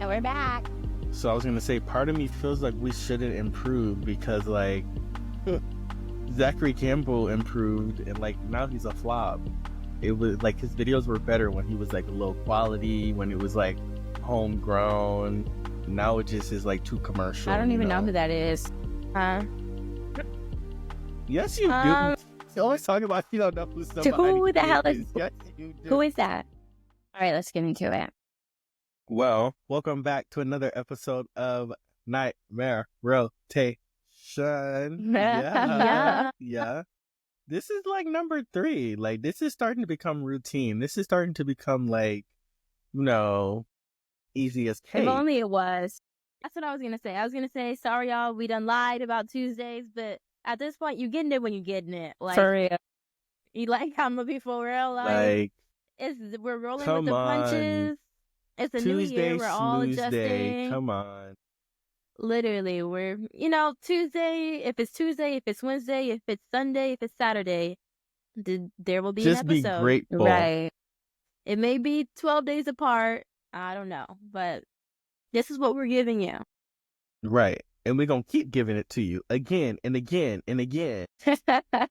And we're back. So I was gonna say, part of me feels like we shouldn't improve because like Zachary Campbell improved and like now he's a flop. It was like his videos were better when he was like low quality, when it was like homegrown. Now it just is like too commercial. I don't even know who that is. Yes, you do. You always talk about you don't know who somebody Who the hell is? Yes, you do. Who is that? All right, let's get into it. Well, welcome back to another episode of Nightmare Rotation. Yeah. This is like number 3. Like, this is starting to become routine. This is starting to become like, easy as cake. If only it was. That's what I was going to say. I was going to say, sorry, y'all, we done lied about Tuesdays, but at this point, you getting it when you getting it. Like, for real. You like, I'm going to be for real. Like we're rolling with the punches. It's a new year. We're all adjusting. Come on. Literally, we're, Tuesday, if it's Wednesday, if it's Sunday, if it's Saturday, there will be an episode. Just be grateful. Right. It may be 12 days apart. I don't know. But this is what we're giving you. Right. And we're going to keep giving it to you again and again and again.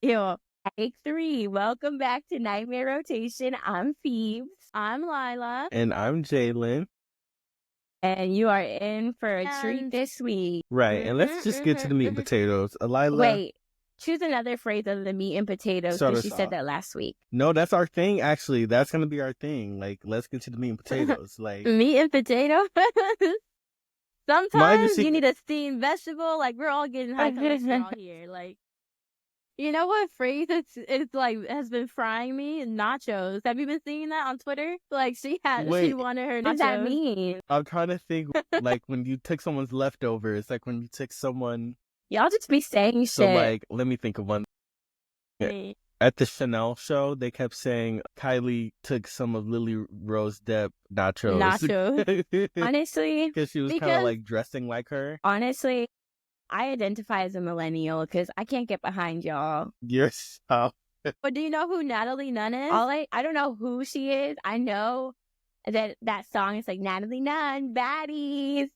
Yo, take 3. Welcome back to Nightmare Rotation. I'm Phoebe. I'm Alylah. And I'm Jaelen. And you are in for a treat this week. Right. And let's just get to the meat and potatoes. Alylah. Wait. Choose another phrase other than meat and potatoes because she said that last week. No, that's our thing, actually. That's going to be our thing. Like, let's get to the meat and potatoes. Like meat and potatoes? Sometimes you need a steamed vegetable. Like, we're all getting high cholesterol here. Like, you know what phrase it's like has been frying me? Nachos. Have you been seeing that on Twitter? Like, she wanted her nachos. What does that mean? I'm trying to think, like, when you took someone's leftovers, like when you took someone... Y'all just be saying so, shit. Like, let me think of one. At the Chanel show, they kept saying Kylie took some of Lily Rose Depp nachos. Honestly. Because she was kind of like dressing like her. Honestly, I identify as a millennial because I can't get behind y'all. Yourself. But do you know who Natalie Nunn is? I don't know who she is. I know that song is like Natalie Nunn, baddies.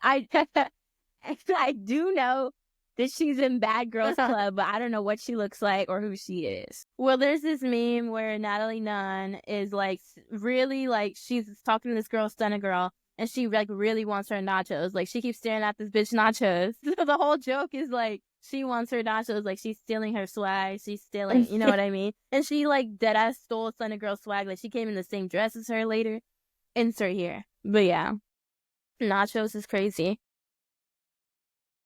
I do know that she's in Bad Girls Club, but I don't know what she looks like or who she is. Well, there's this meme where Natalie Nunn is like really like she's talking to this girl, Stunna Girl, and she like really wants her nachos. Like she keeps staring at this bitch nachos. So the whole joke is like she wants her nachos, like she's stealing her swag. She's stealing, you know what I mean? And she like deadass stole Stunna Girl swag. Like she came in the same dress as her later. Insert here. But yeah, nachos is crazy.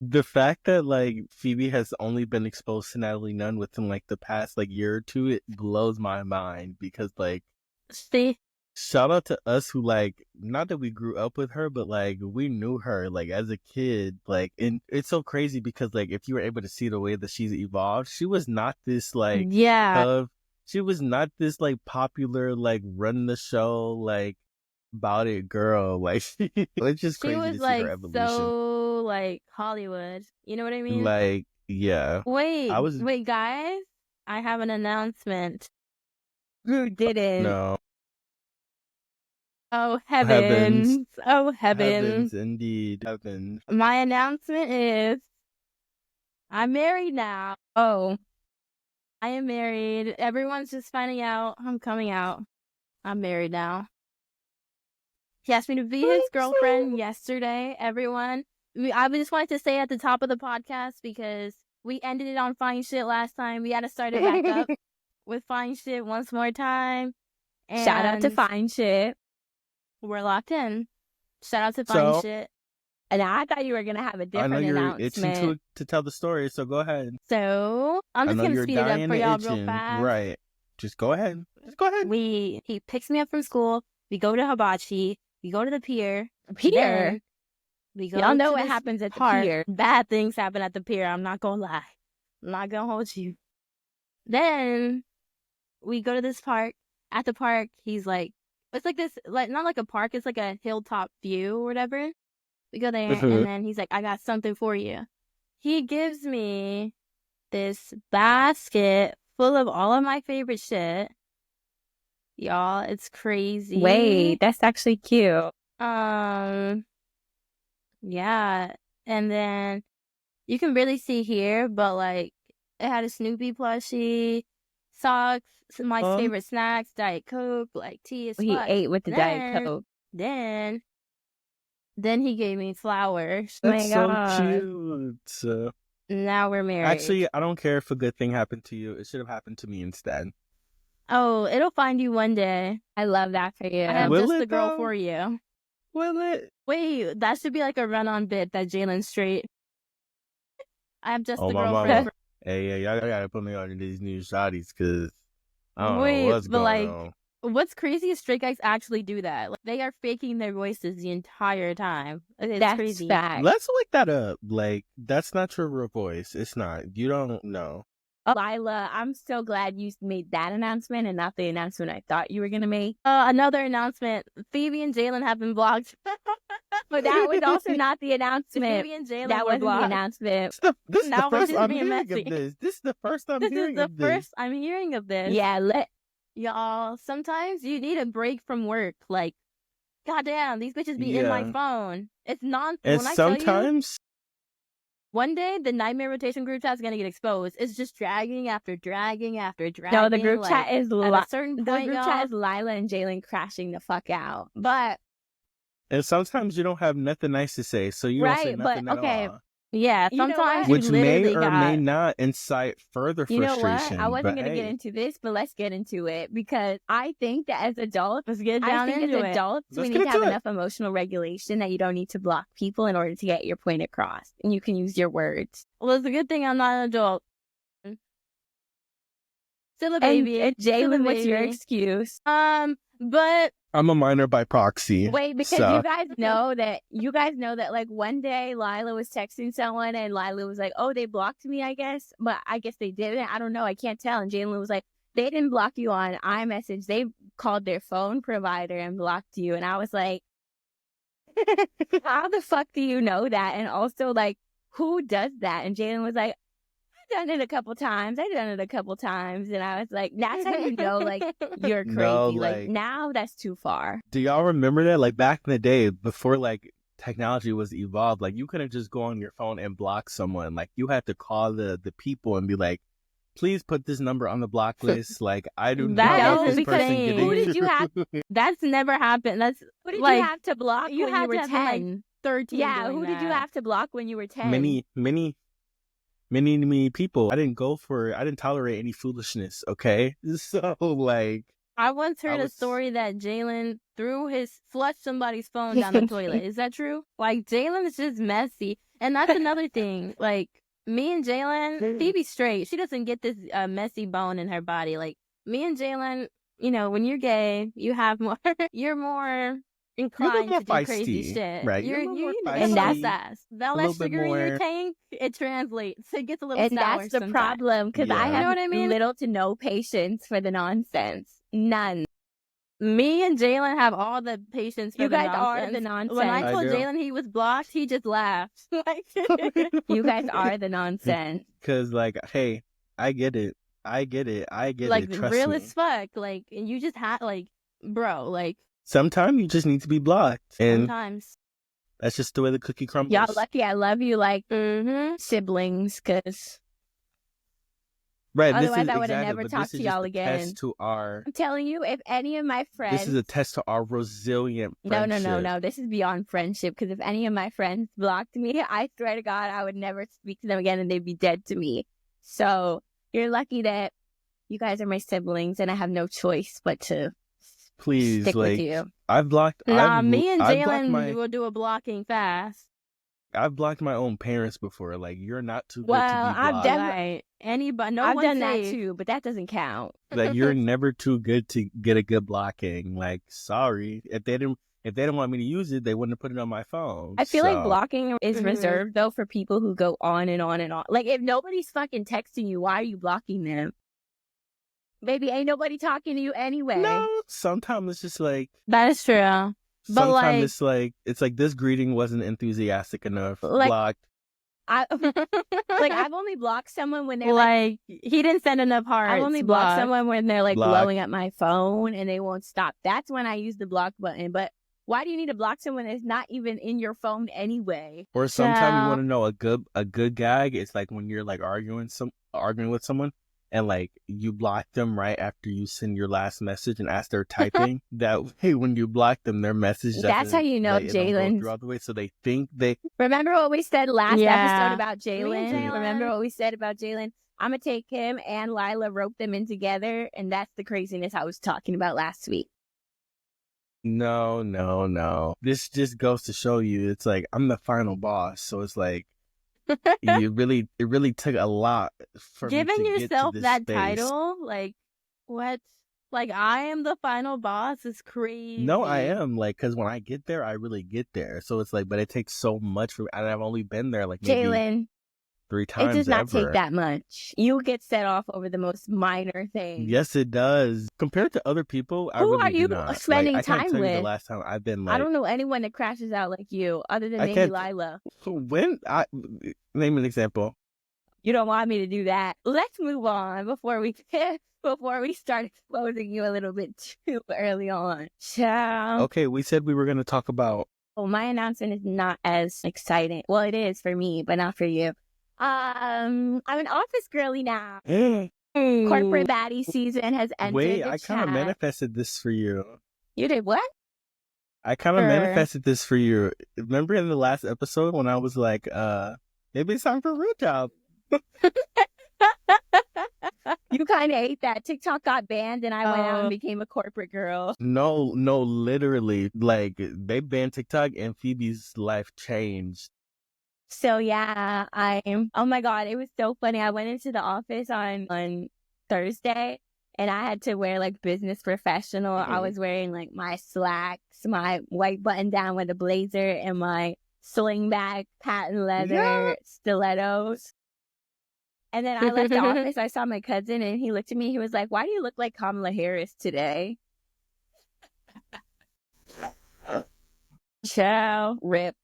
The fact that like Phoebe has only been exposed to Natalie Nunn within like the past like year or two, it blows my mind because like shout out to us who like, not that we grew up with her, but like we knew her like as a kid, like, and it's so crazy because like if you were able to see the way that she's evolved, she was not this like she was not this like popular like run the show like about it girl. Like it's just crazy to see like her evolution. So like Hollywood, you know what I mean? Like, yeah. Wait, guys, I have an announcement. Who didn't? No. Oh heavens! Oh heavens! Heavens, indeed, heavens. My announcement is, I'm married now. Oh, I am married. Everyone's just finding out. I'm coming out. I'm married now. He asked me to be his girlfriend yesterday. Everyone. I just wanted to say at the top of the podcast because we ended it on fine shit last time. We had to start it back up with fine shit once more time. And shout out to fine shit. We're locked in. Shout out to fine shit. And I thought you were going to have a different announcement. I know you're itching to tell the story, so go ahead. So, I'm just going to speed it up for y'all real fast. Right. Just go ahead. He picks me up from school. We go to Hibachi. We go to the pier. Pier? Y'all know what happens at the pier. Bad things happen at the pier. I'm not going to lie. I'm not going to hold you. Then we go to this park. At the park, he's like, it's like this, like not like a park. It's like a hilltop view or whatever. We go there and then he's like, I got something for you. He gives me this basket full of all of my favorite shit. Y'all, it's crazy. Wait, that's actually cute. Yeah. And then you can really see here, but like it had a Snoopy plushie, socks, my favorite snacks, Diet Coke, like tea as fuck. He ate with the Diet Coke. Then he gave me flowers. That's so cute. Now we're married. Actually, I don't care if a good thing happened to you. It should have happened to me instead. Oh, it'll find you one day. I love that for you. I have Will just it, the girl though? for you. Will it? Wait, that should be like a run-on bit that Jaelen straight. I have just the girl my for mama. you. Hey, y'all gotta put me on these new shotties because I don't know what's going on. What's crazy is straight guys actually do that. Like, they are faking their voices the entire time. That's crazy. Fact. Let's look that up. Like, that's not your real voice. It's not. You don't know. Alylah, I'm so glad you made that announcement and not the announcement I thought you were going to make. Another announcement. Phoebe and Jaelen have been blocked. But that was also not the announcement. Phoebe and Jaelen that were wasn't blocked. the announcement. This is the first I'm being hearing messy. of this. This is the first I'm hearing of this. First I'm hearing of this. Yeah, y'all, sometimes you need a break from work. Like, goddamn, these bitches be in my phone. It's nonsense. And when sometimes, one day the Nightmare Rotation group chat is gonna get exposed. It's just dragging after dragging after dragging. No, the group chat is at a certain point, the group chat is Alylah and Jaelen crashing the fuck out. But and sometimes you don't have nothing nice to say, so you don't say nothing at all. Yeah, sometimes which may or may not incite further frustration. You know what? I wasn't going to get into this, but let's get into it because I think that as adults, we need to have enough emotional regulation that you don't need to block people in order to get your point across, and you can use your words. Well, it's a good thing I'm not an adult. Still a baby. And Jaelen, what's your excuse? But I'm a minor by proxy. Wait, because you guys know that like one day Alylah was texting someone and Alylah was like, "Oh, they blocked me, I guess," but I guess they didn't. I don't know. I can't tell. And Jaelen was like, "They didn't block you on iMessage. They called their phone provider and blocked you." And I was like, "How the fuck do you know that?" And also, like, who does that? And Jaelen was like, done it a couple times. And I was like, that's how you know, like, you're crazy. No, like, now that's too far. Do y'all remember that? Like, back in the day, before, like, technology was evolved, like, you couldn't just go on your phone and block someone. Like, you had to call the people and be like, please put this number on the block list. Like, I do not want this person getting... Who did you have... That's never happened. That's... Who did you have to block when you were 10? Like 13. Yeah, who did you have to block when you were 10? Many people. I didn't tolerate any foolishness, okay? So, like... I once heard a story that Jaelen flushed somebody's phone down the toilet. Is that true? Like, Jaelen is just messy. And that's another thing. Like, me and Jaelen, Phoebe's straight. She doesn't get this messy bone in her body. Like, me and Jaelen, you know, when you're gay, you're more... inclined to do crazy shit. Right. And that's ass. That less sugar in your tank, it translates. It gets a little sour. And that's the problem, because I have little to no patience for the nonsense. None. Me and Jaelen have all the patience for the nonsense. You guys are the nonsense. When I told Jaelen he was blocked, he just laughed. You guys are the nonsense. Because, like, hey, I get it. Like, real as fuck. Like, and you just have, like, bro, like, sometimes you just need to be blocked. And sometimes. That's just the way the cookie crumbles. Y'all lucky I love you like siblings, because otherwise I would have never talked to y'all again. I'm telling you, if any of my friends... This is a test to our resilient friendship. No. This is beyond friendship, because if any of my friends blocked me, I swear to God, I would never speak to them again and they'd be dead to me. So you're lucky that you guys are my siblings and I have no choice but to... Please, stick like, with you. I've blocked... me and Jaelen will do a blocking fast. I've blocked my own parents before. Like, you're not too good to be blocked. I've done I've done that too, but that doesn't count. Like, you're never too good to get a good blocking. Like, sorry. If they didn't want me to use it, they wouldn't have put it on my phone. I feel like blocking is reserved, though, for people who go on and on and on. Like, if nobody's fucking texting you, why are you blocking them? Baby, ain't nobody talking to you anyway. No, sometimes it's just like... That is true. But sometimes it's like this greeting wasn't enthusiastic enough. Like, blocked. I've only blocked someone when they're like he didn't send enough hearts. I've only blocked someone when they're like blowing up my phone and they won't stop. That's when I use the block button. But Why do you need to block someone that's not even in your phone anyway? Or sometimes you want to know a good gag. It's like when you're like arguing with someone, and like you block them right after you send your last message and as they're typing. That way, when you block them, their message That's how you know like, Jaelen. Throughout the way, so they think they. Remember what we said last episode about Jaelen? Jaelen? Remember what we said about Jaelen? I'm gonna take him and Alylah, rope them in together, and that's the craziness I was talking about last week. No. This just goes to show you, it's like I'm the final boss, so it's like it really took a lot for giving me to yourself get to this that space. title, like what? Like I am the final boss is crazy. No, I am, like, because when I get there, I really get there. So it's like, but it takes so much for me, and I've only been there like maybe Jaelen, 3 times. it does not ever. take that much. You get set off over the most minor things. Yes, it does. Compared to other people, I Who really are you do not. spending I can't time tell you with? the last time I've been like. I don't know anyone that crashes out like you, other than maybe Alylah. When name an example. You don't want me to do that. Let's move on before we start exposing you a little bit too early on. Ciao. Okay, we said we were going to talk about. Well, my announcement is not as exciting. Well, it is for me, but not for you. I'm an office girly now. Corporate baddie season has ended. Wait, I kind of manifested this for you. You did what? I kind of manifested this for you. Remember in the last episode when I was like, maybe it's time for a real job. You kind of ate that. TikTok got banned and I went out and became a corporate girl. No, literally. Like, they banned TikTok and Phoebe's life changed. So yeah, oh my God, it was so funny. I went into the office on Thursday and I had to wear like business professional. I was wearing like my slacks, my white button down with a blazer, and my sling bag, patent leather stilettos. And then I left the office. I saw my cousin and he looked at me. He was like, "Why do you look like Kamala Harris today?" Ciao, rip.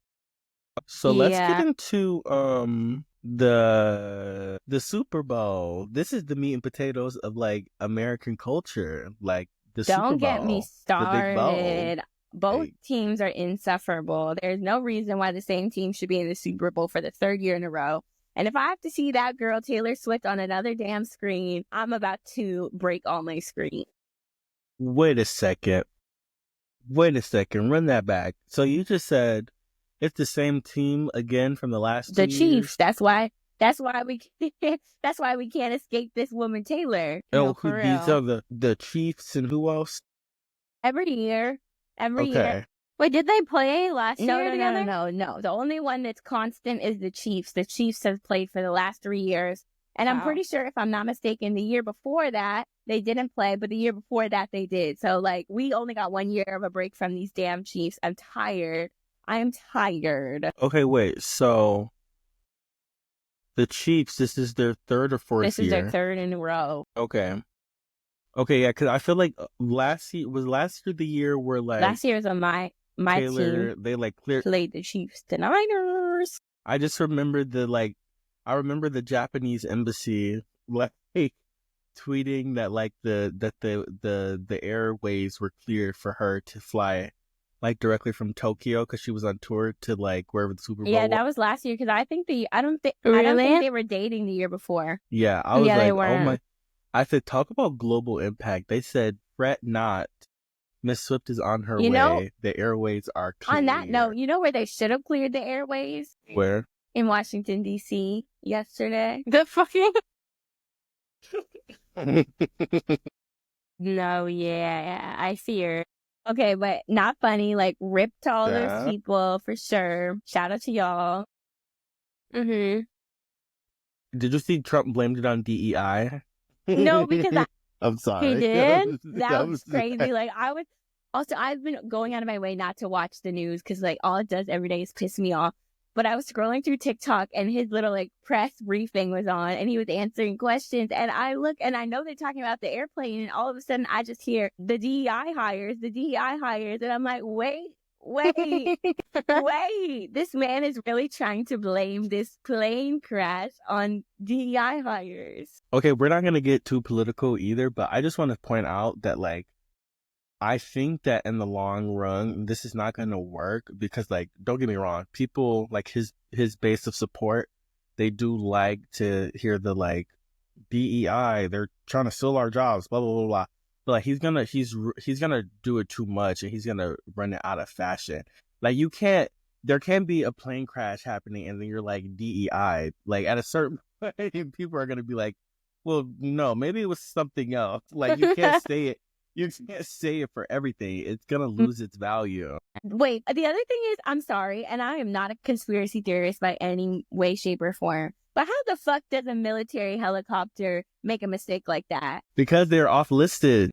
So let's get into the Super Bowl. This is the meat and potatoes of like American culture, like the Super Bowl. Don't get me started. Both Hey. teams are insufferable. There's no reason why the same team should be in the Super Bowl for the 3rd year in a row. And if I have to see that girl Taylor Swift on another damn screen, I'm about to break all my screen. Wait a second. Run that back. So you just said it's the same team again from the last 2 The years? Chiefs. That's why we can't escape this woman Taylor. Oh, these are the Chiefs and who else? Every year. Okay. Wait, did they play last year together? No. The only one that's constant is the Chiefs. The Chiefs have played for the last 3 years. And I'm pretty sure, if I'm not mistaken, the year before that, they didn't play, but the year before that, they did. So, like, we only got 1 year of a break from these damn Chiefs. I'm tired. Okay, wait. So, the Chiefs, this is their 3rd or 4th year? This is their 3rd in a row. Okay, yeah, because I feel like last year the year where, like... Last year was on my Taylor, team. they, like, cleared... Played the Chiefs, the Niners. I just remember the Japanese embassy, like, tweeting that, like, the airways were cleared for her to fly, like, directly from Tokyo because she was on tour to, like, wherever the Super Bowl was. That was last year because I don't think they were dating the year before. Yeah, I was like, they weren't. oh my. I said, talk about global impact. They said, fret not. Miss Swift is on her way. The airways are clear. On that note, you know where they should have cleared the airways? Where? In Washington, D.C. yesterday. The fucking... No, yeah, I fear. Okay, but not funny. Like, rip to all those people for sure. Shout out to y'all. Mm-hmm. Did you see Trump blamed it on DEI? No, because I'm sorry. he did? That was crazy. Like, I've been going out of my way not to watch the news because, like, all it does every day is piss me off. But I was scrolling through TikTok and his little, like, press briefing was on and he was answering questions. And I look and I know they're talking about the airplane. And all of a sudden I just hear the DEI hires. And I'm like, wait. This man is really trying to blame this plane crash on DEI hires. Okay, we're not going to get too political either, but I just want to point out that, like, I think that in the long run, this is not going to work because, like, don't get me wrong, people like his base of support, they do like to hear the like DEI, they're trying to steal our jobs, blah blah blah blah. But like he's gonna do it too much, and he's gonna run it out of fashion. Like there can be a plane crash happening, and then you're like DEI. Like at a certain point, people are gonna be like, well, no, maybe it was something else. Like you can't say it. You can't say it for everything. It's gonna lose its value. Wait, the other thing is, I'm sorry, and I am not a conspiracy theorist by any way, shape, or form. But how the fuck does a military helicopter make a mistake like that? Because they're off listed.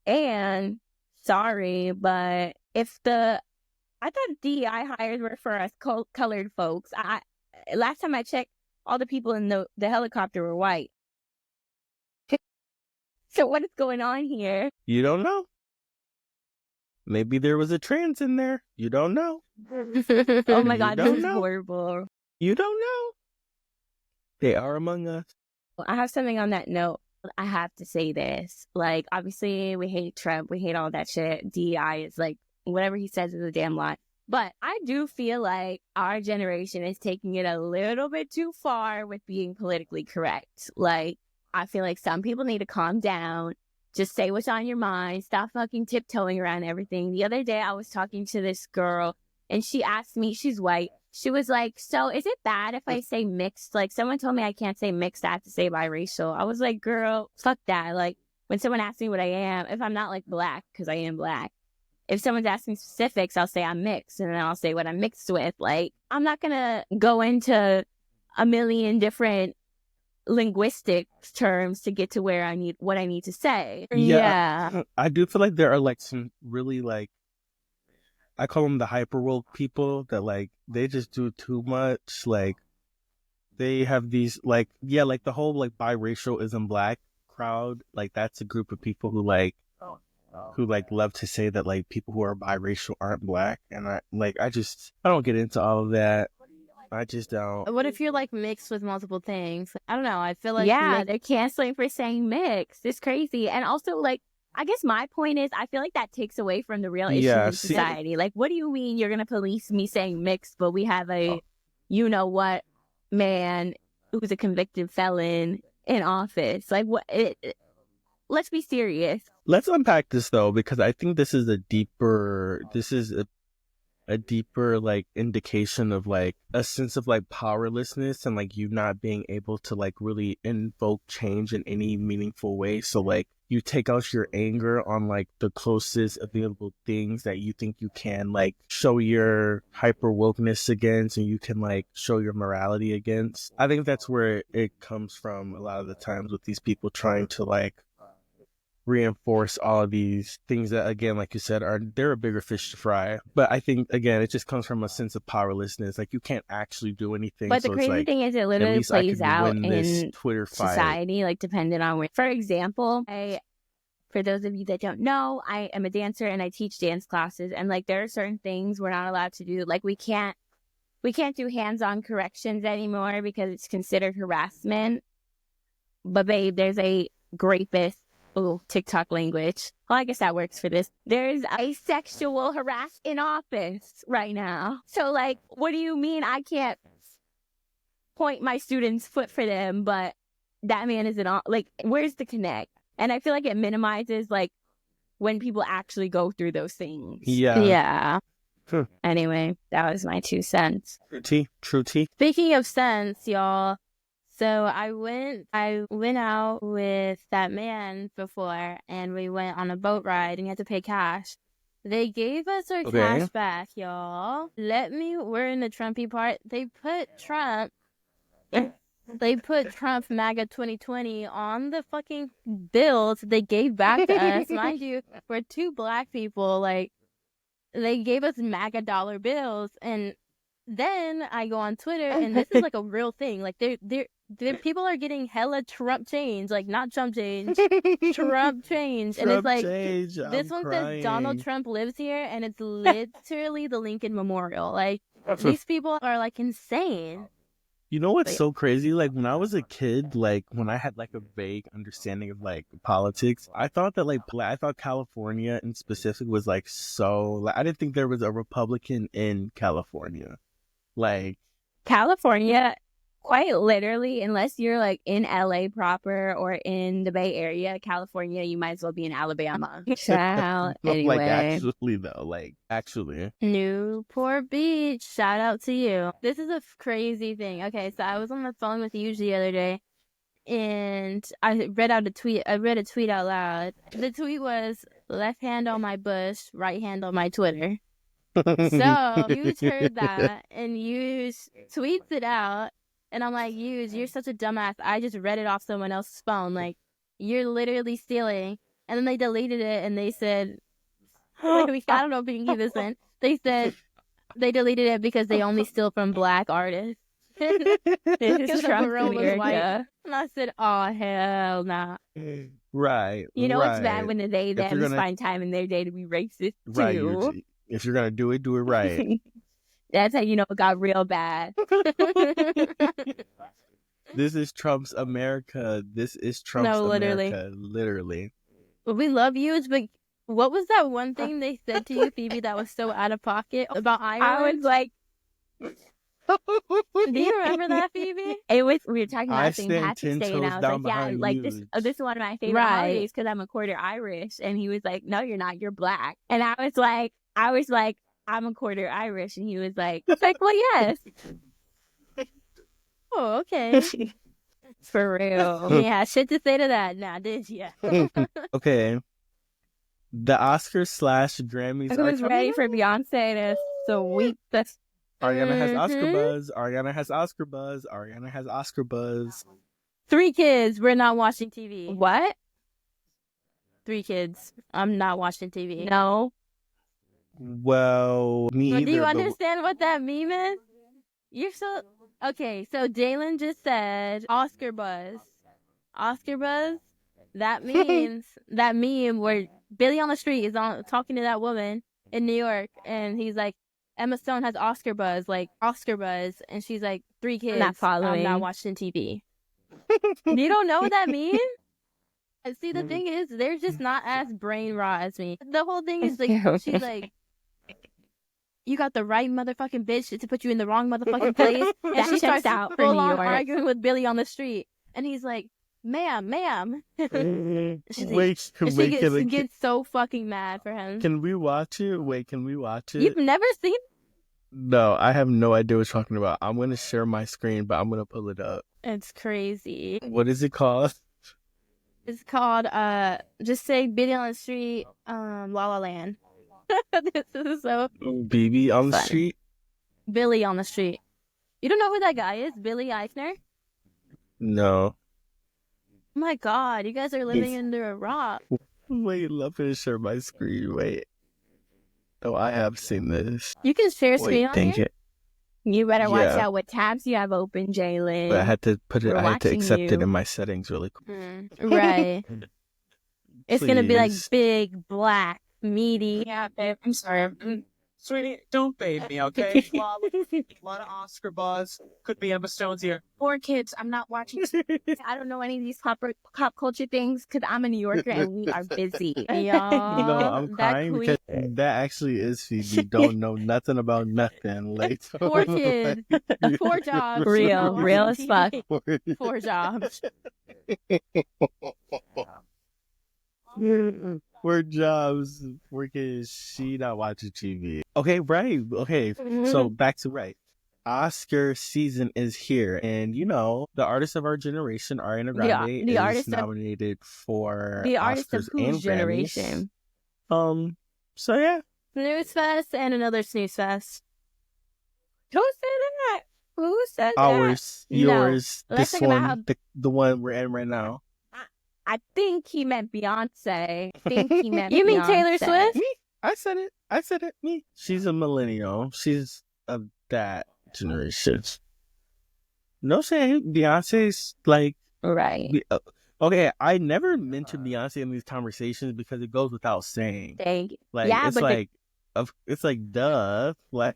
And sorry, but I thought DEI hires were for us colored folks. Last time I checked, all the people in the helicopter were white. So what is going on here? You don't know. Maybe there was a trans in there. You don't know. Oh my God, this is horrible. You don't know. They are among us. I have something on that note. I have to say this. Like, obviously, we hate Trump. We hate all that shit. DEI is like, whatever he says is a damn lie. But I do feel like our generation is taking it a little bit too far with being politically correct. Like, I feel like some people need to calm down. Just say what's on your mind. Stop fucking tiptoeing around everything. The other day, I was talking to this girl, and she asked me, she's white. She was like, so is it bad if I say mixed? Like, someone told me I can't say mixed, I have to say biracial. I was like, girl, fuck that. Like, when someone asks me what I am, if I'm not like black, because I am black, if someone's asking specifics, I'll say I'm mixed, and then I'll say what I'm mixed with. Like, I'm not going to go into a million different linguistic terms to get to where what I need to say. Yeah. I do feel like there are like some really like, I call them the hyper woke people that like they just do too much. Like they have these like like the whole like biracial isn't black crowd. Like that's a group of people who love to say that like people who are biracial aren't black, and I don't get into all of that. I just don't. What if you're like mixed with multiple things? I don't know. I feel like they're canceling for saying mixed. It's crazy. And also, like, I guess my point is, I feel like that takes away from the real issues in society. Like, what do you mean you're gonna police me saying mixed, but we have a, you know what, man who's a convicted felon in office? Like, what? Let's be serious. Let's unpack this though, because I think this is a deeper like indication of like a sense of like powerlessness and like you not being able to like really invoke change in any meaningful way. So like you take out your anger on like the closest available things that you think you can like show your hyper wokeness against, and you can like show your morality against. I think that's where it comes from a lot of the times with these people trying to like reinforce all of these things that, again, like you said, they're a bigger fish to fry. But I think, again, it just comes from a sense of powerlessness. Like you can't actually do anything. But the crazy thing is, it literally plays out in Twitter society, like depending on where. For example, for those of you that don't know, I am a dancer and I teach dance classes, and like there are certain things we're not allowed to do. Like we can't do hands-on corrections anymore because it's considered harassment. But babe, there's a rapist. Oh, TikTok language. Well, I guess that works for this. There's a sexual harassment in office right now. So, like, what do you mean I can't point my student's foot for them, but that man isn't on? Like, where's the connect? And I feel like it minimizes, like, when people actually go through those things. Yeah. Anyway, that was my 2 cents. True tea. Speaking of cents, y'all. So I went out with that man before, and we went on a boat ride, and you had to pay cash. They gave us our cash back, y'all. We're in the Trumpy part. They put Trump MAGA 2020 on the fucking bills they gave back to us. Mind you, we're 2 black people. Like, they gave us MAGA dollar bills, and then I go on Twitter, and this is like a real thing. Like, people are getting hella Trump change, like not Trump change, Trump change. And it's like, this one says Donald Trump lives here, and it's literally the Lincoln Memorial. Like, these people are like insane. You know what's so crazy? Like, when I was a kid, like, when I had, like, a vague understanding of, like, politics, I thought that, like, I thought California in specific was, like, so... Like, I didn't think there was a Republican in California. Like... California, quite literally, unless you're, like, in LA proper or in the Bay Area, California, you might as well be in Alabama. Child. Anyway. Like, actually, though. Like, actually. Newport Beach, shout out to you. This is a crazy thing. Okay, so I was on the phone with Yuji the other day, and I read a tweet out loud. The tweet was, left hand on my bush, right hand on my Twitter. So, Yuge heard that, and Yuge tweets it out, and I'm like, Yuge, you're such a dumbass. I just read it off someone else's phone. Like, you're literally stealing. And then they deleted it, and they said, I don't know if we can keep this in. They said they deleted it because they only steal from black artists. Because Trump was white. And I said, oh, hell nah. Right. You know it's bad when they just find time in their day to be racist, too. Right. If you're going to do it right. That's how you know it got real bad. This is Trump's America. This is Trump's America. Literally. Well, we love you, but what was that one thing they said to you, Phoebe, that was so out of pocket about Ireland? I was like... Do you remember that, Phoebe? We were talking about St. Patrick's Day, and I was like, yeah, like this is one of my favorite holidays because I'm a quarter Irish. And he was like, no, you're not, you're black. And I was like, I'm a quarter Irish. And he was like, well, yes. Oh, okay. For real. Yeah, shit to say to that. Nah, did you? Okay. The Oscars / Grammys. I was ready for Beyonce to sweep the... Ariana has Oscar buzz. Ariana has Oscar buzz. Ariana has Oscar buzz. 3 kids. We're not watching TV. What? 3 kids. I'm not watching TV. No. Well, me either. Do you understand what that meme is? You're so... Okay, so Jaelen just said Oscar buzz. Oscar buzz? That means that meme where Billy on the street is talking to that woman in New York, and he's like, Emma Stone has Oscar buzz, like Oscar buzz, and she's like, 3 kids. I'm not following. I'm not watching TV. You don't know what that means? And see, the thing is, they're just not as brain raw as me. The whole thing is like, she's like, you got the right motherfucking bitch to put you in the wrong motherfucking place. And she starts out full on arguing with Billy on the street, and he's like, ma'am. She gets so fucking mad for him. Can we watch it? Wait, can we watch it? You've never seen it? No, I have no idea what you're talking about. I'm going to share my screen, but I'm going to pull it up. It's crazy. What is it called? It's called, just say Billy on the Street, La La Land. This is so... BB on the street? Billy on the Street. You don't know who that guy is? Billy Eichner? No. Oh my god, you guys are living under a rock. Wait, let me share my screen. Wait. Oh, I have seen this. You can share screen on here? You better watch out what tabs you have open, Jaelen. But I had to put it. I had to accept it in my settings really quick. Right. It's gonna be like big, black, meaty. Yeah, babe. I'm sorry. Sweetie, don't babe me, okay? A lot of Oscar buzz. Could be Emma Stone's here. 4 kids. I'm not watching. I don't know any of these pop culture things because I'm a New Yorker and we are busy. Y'all, no, I'm crying because that actually is Phoebe. Don't know nothing about nothing. Like 4 kids, 4 jobs. Real as fuck. 4 jobs. 4 jobs. Working. She not watching TV. Okay, right. Okay, so back to right. Oscar season is here, and you know the artist of our generation, Ariana Grande, is nominated for the Oscars artist of whose generation. So yeah, Snooze fest and another snooze fest. Who said that? Who said ours, that? yours, No. this one, the one we're in right now. I think he meant Beyonce. You mean Taylor Swift? Me? I said it. Me. She's a millennial. She's of that generation. No shade. Beyonce's like right. Okay, I never mention Beyonce in these conversations because it goes without saying. Thank you. Like, yeah, it's but like it's like duh. Like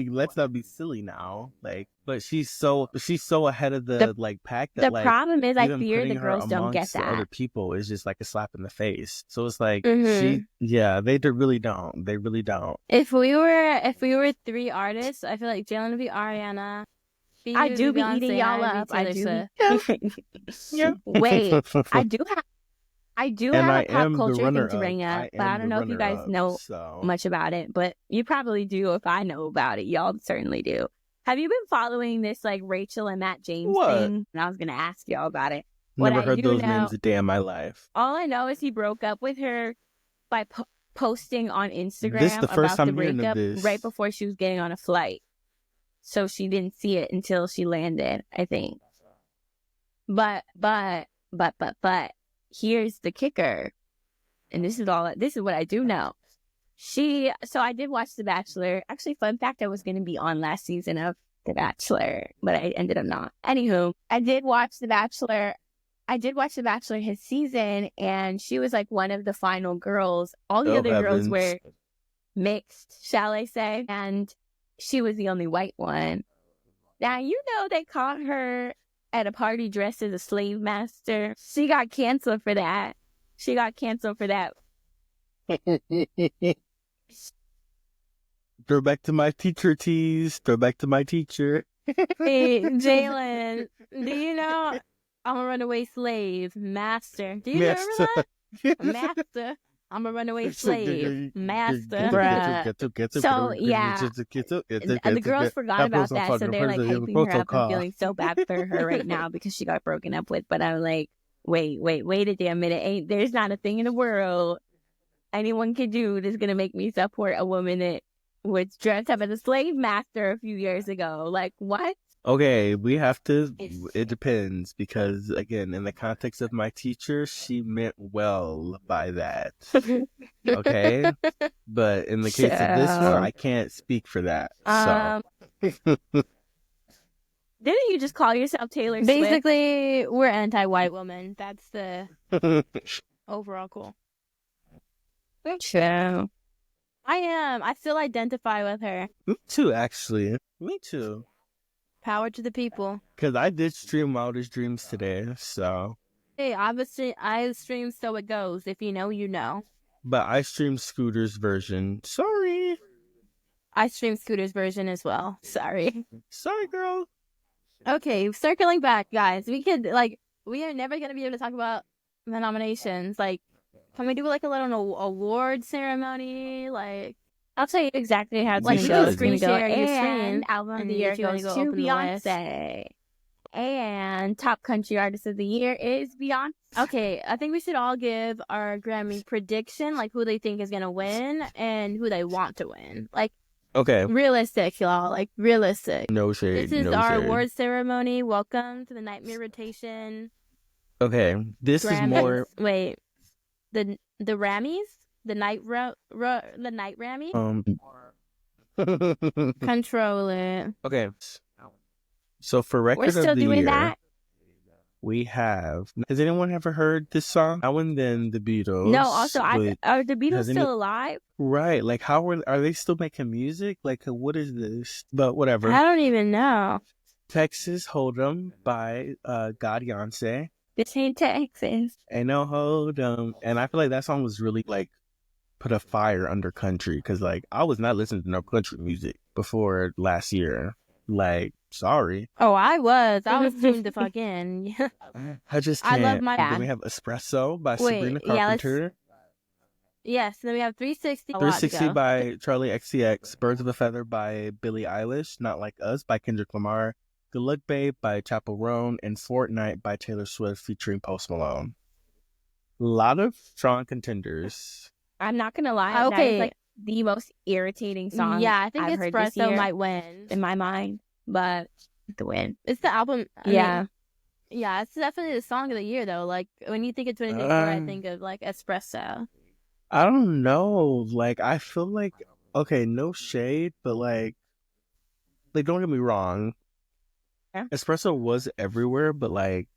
let's not be silly now. Like, but she's so ahead of the like pack that The like problem is, I even fear putting the her girls don't get amongst the other that. people is just like a slap in the face. So it's like Mhm. they really don't. They really don't. If we were 3 artists, I feel like Jaelen would be Ariana. Phoebe I would do be be eating Beyonce, y'all and I'd up. be I Taylor do. Swift. Yeah. Wait, I do And have I a pop am the culture thing runner to up. bring up, I but I am don't the know if you runner guys up. know So much about it, but you probably do if I know about it. Y'all certainly do. Have you been following this like Rachel and Matt James what? thing? And I was gonna ask y'all about it. What Never I heard do those know, names a day in my life. all I know is he broke up with her by posting on This is Instagram the first about the I'm hearing of breakup this. right before she was getting on a flight. So she didn't see it until she landed, I think. But here's the kicker. And this is what I do know. So I did watch The Bachelor. Actually, fun fact, I was going to be on last season of The Bachelor, but I ended up not. Anywho, I did watch The Bachelor his season, and she was like one of the final girls. All the other girls were mixed, shall I say, and she was the only white one. Now, they caught her at a party dressed as a slave master. She got canceled for that. Throw back to my teacher tease. Throw back to my teacher. Hey, Jaelen, do you know I'm a runaway slave master? Do you remember that? Master. I'm a runaway slave. Master. So, yeah. And the girls forgot about that, so they're like hyping her up. I'm feeling so bad for her right now because she got broken up with. But I'm like, wait a damn minute. There's not a thing in the world anyone could do that's going to make me support a woman that was dressed up as a slave master a few years ago. Like, what? Okay, we have to. It depends because, again, in the context of my teacher, she meant well by that. Okay, but in the case of this one, I can't speak for that. So, didn't you just call yourself Taylor Swift? Basically, we're anti-white woman. That's the overall goal. True. I am. I still identify with her. Me too, actually. Me too. Power to the people. Because I did stream Wildest Dreams today, so. Hey, obviously, I stream So It Goes. If you know, you know. But I streamed Scooter's version. Sorry. I streamed Scooter's version as well. Sorry. Sorry, girl. Okay, circling back, guys. We are never going to be able to talk about the nominations. Like, can we do like a little award ceremony? Like, I'll tell you exactly how it's Like, going to go. screen share your screen. And album of the year if you wanna goes go to open the list. Beyonce. And top country artist of the year is Beyonce. Okay, I think we should all give our Grammy prediction, like who they think is going to win and who they want to win. Like, Okay. realistic, y'all. Like, realistic. No shade. This is no our shade. award ceremony. Welcome to the Nightmare Rotation. Okay, this Grammys. is more. Wait, the Grammys, the night Grammy. Control it. Okay. So for record We're still of the doing year, that. we have. Has anyone ever heard this song? Now and then the Beatles. No, also, are the Beatles has still alive? Right. Like, how are they still making music? Like, what is this? But whatever. I don't even know. Texas Hold'em by God Beyonce. This ain't Texas. Ain't no Hold'em. And I feel like that song was really like put a fire under country because like I was not listening to no country music before last year. Like, sorry. Oh, I was tuned the fuck in. I just I can't. love my Then we have Espresso by Sabrina Carpenter. Yes, then we have 360. 360 by Charlie XCX. Birds of a Feather by Billie Eilish. Not Like Us by Kendrick Lamar. Good Luck Babe by Chappell Roan. And Fortnite by Taylor Swift featuring Post Malone. A lot of strong contenders. I'm not gonna lie. Okay. That is like the most irritating song. Yeah, I think I've heard Espresso this year might win in my mind, but the win. It's the album. Yeah. Yeah, it's definitely the song of the year though. Like when you think of 2024, I think of like Espresso. I don't know. Like, I feel like, okay, no shade, but like don't get me wrong. Yeah. Espresso was everywhere, but like,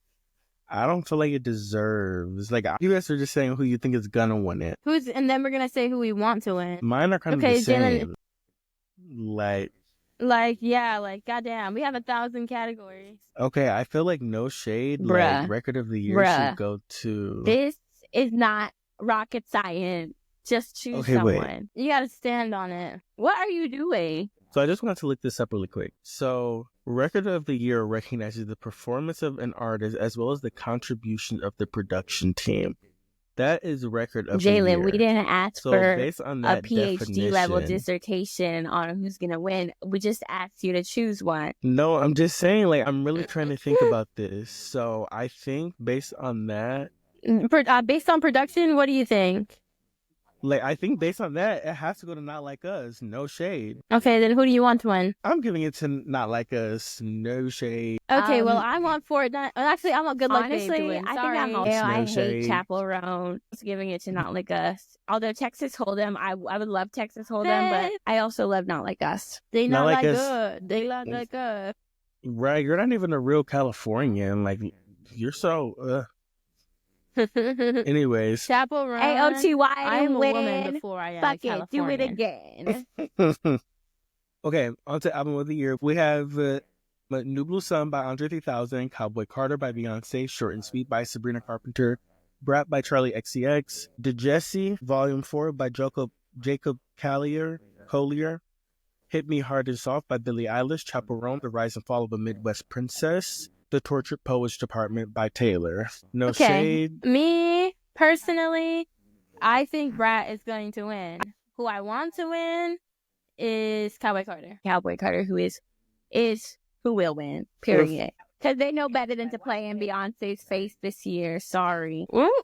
I don't feel like it deserves. Like, you guys are just saying who you think is gonna win it. And then we're gonna say who we want to win. Mine are kind of the same. Like, goddamn, we have 1,000 categories. Okay, I feel like No Shade, Bruh. like, record of the year should go to... This is not rocket science. Just choose someone. Wait. You gotta stand on it. What are you doing? So I just wanted to look this up really quick. So, record of the year recognizes the performance of an artist as well as the contribution of the production team. That is record of the year. Jaelen, we didn't ask for based on that a PhD level dissertation on who's gonna win. We just asked you to choose one. No, I'm just saying, like, I'm really trying to think about this. So I think based on that... based on production, what do you think? Like, I think based on that, it has to go to Not Like Us. No shade. Okay, then who do you want to win? I'm giving it to Not Like Us. No shade. Okay, well, I want Fortnite. Actually, I want Good Luck Babe to honestly, win. I Sorry. think I'm No I shade. hate Chaperone. I was giving it to Not Like Us. Although Texas Hold'em, I would love Texas Hold'em, but I also love Not Like Us. They Not not Like that Us. good. They not that good. Right, you're not even a real Californian. Like, you're so... Anyways. Chaperone. AOTY, I am a win. woman before I am Fuck a it, do it Californian. again. Okay, on to Album of the Year. We have New Blue Sun by Andre 3000, Cowboy Carter by Beyonce, Short and Sweet by Sabrina Carpenter, Brat by Charlie XCX, De Jesse, Volume 4 by Jacob Collier, Hit Me Hard and Soft by Billie Eilish, Chaperone, The Rise and Fall of a Midwest Princess, The Tortured Poets Department by Taylor. No shade. Me, personally, I think Brat is going to win. Who I want to win is Cowboy Carter. Cowboy Carter, who will win, period. Because they know better than to play in Beyonce's face this year. Sorry. Ooh.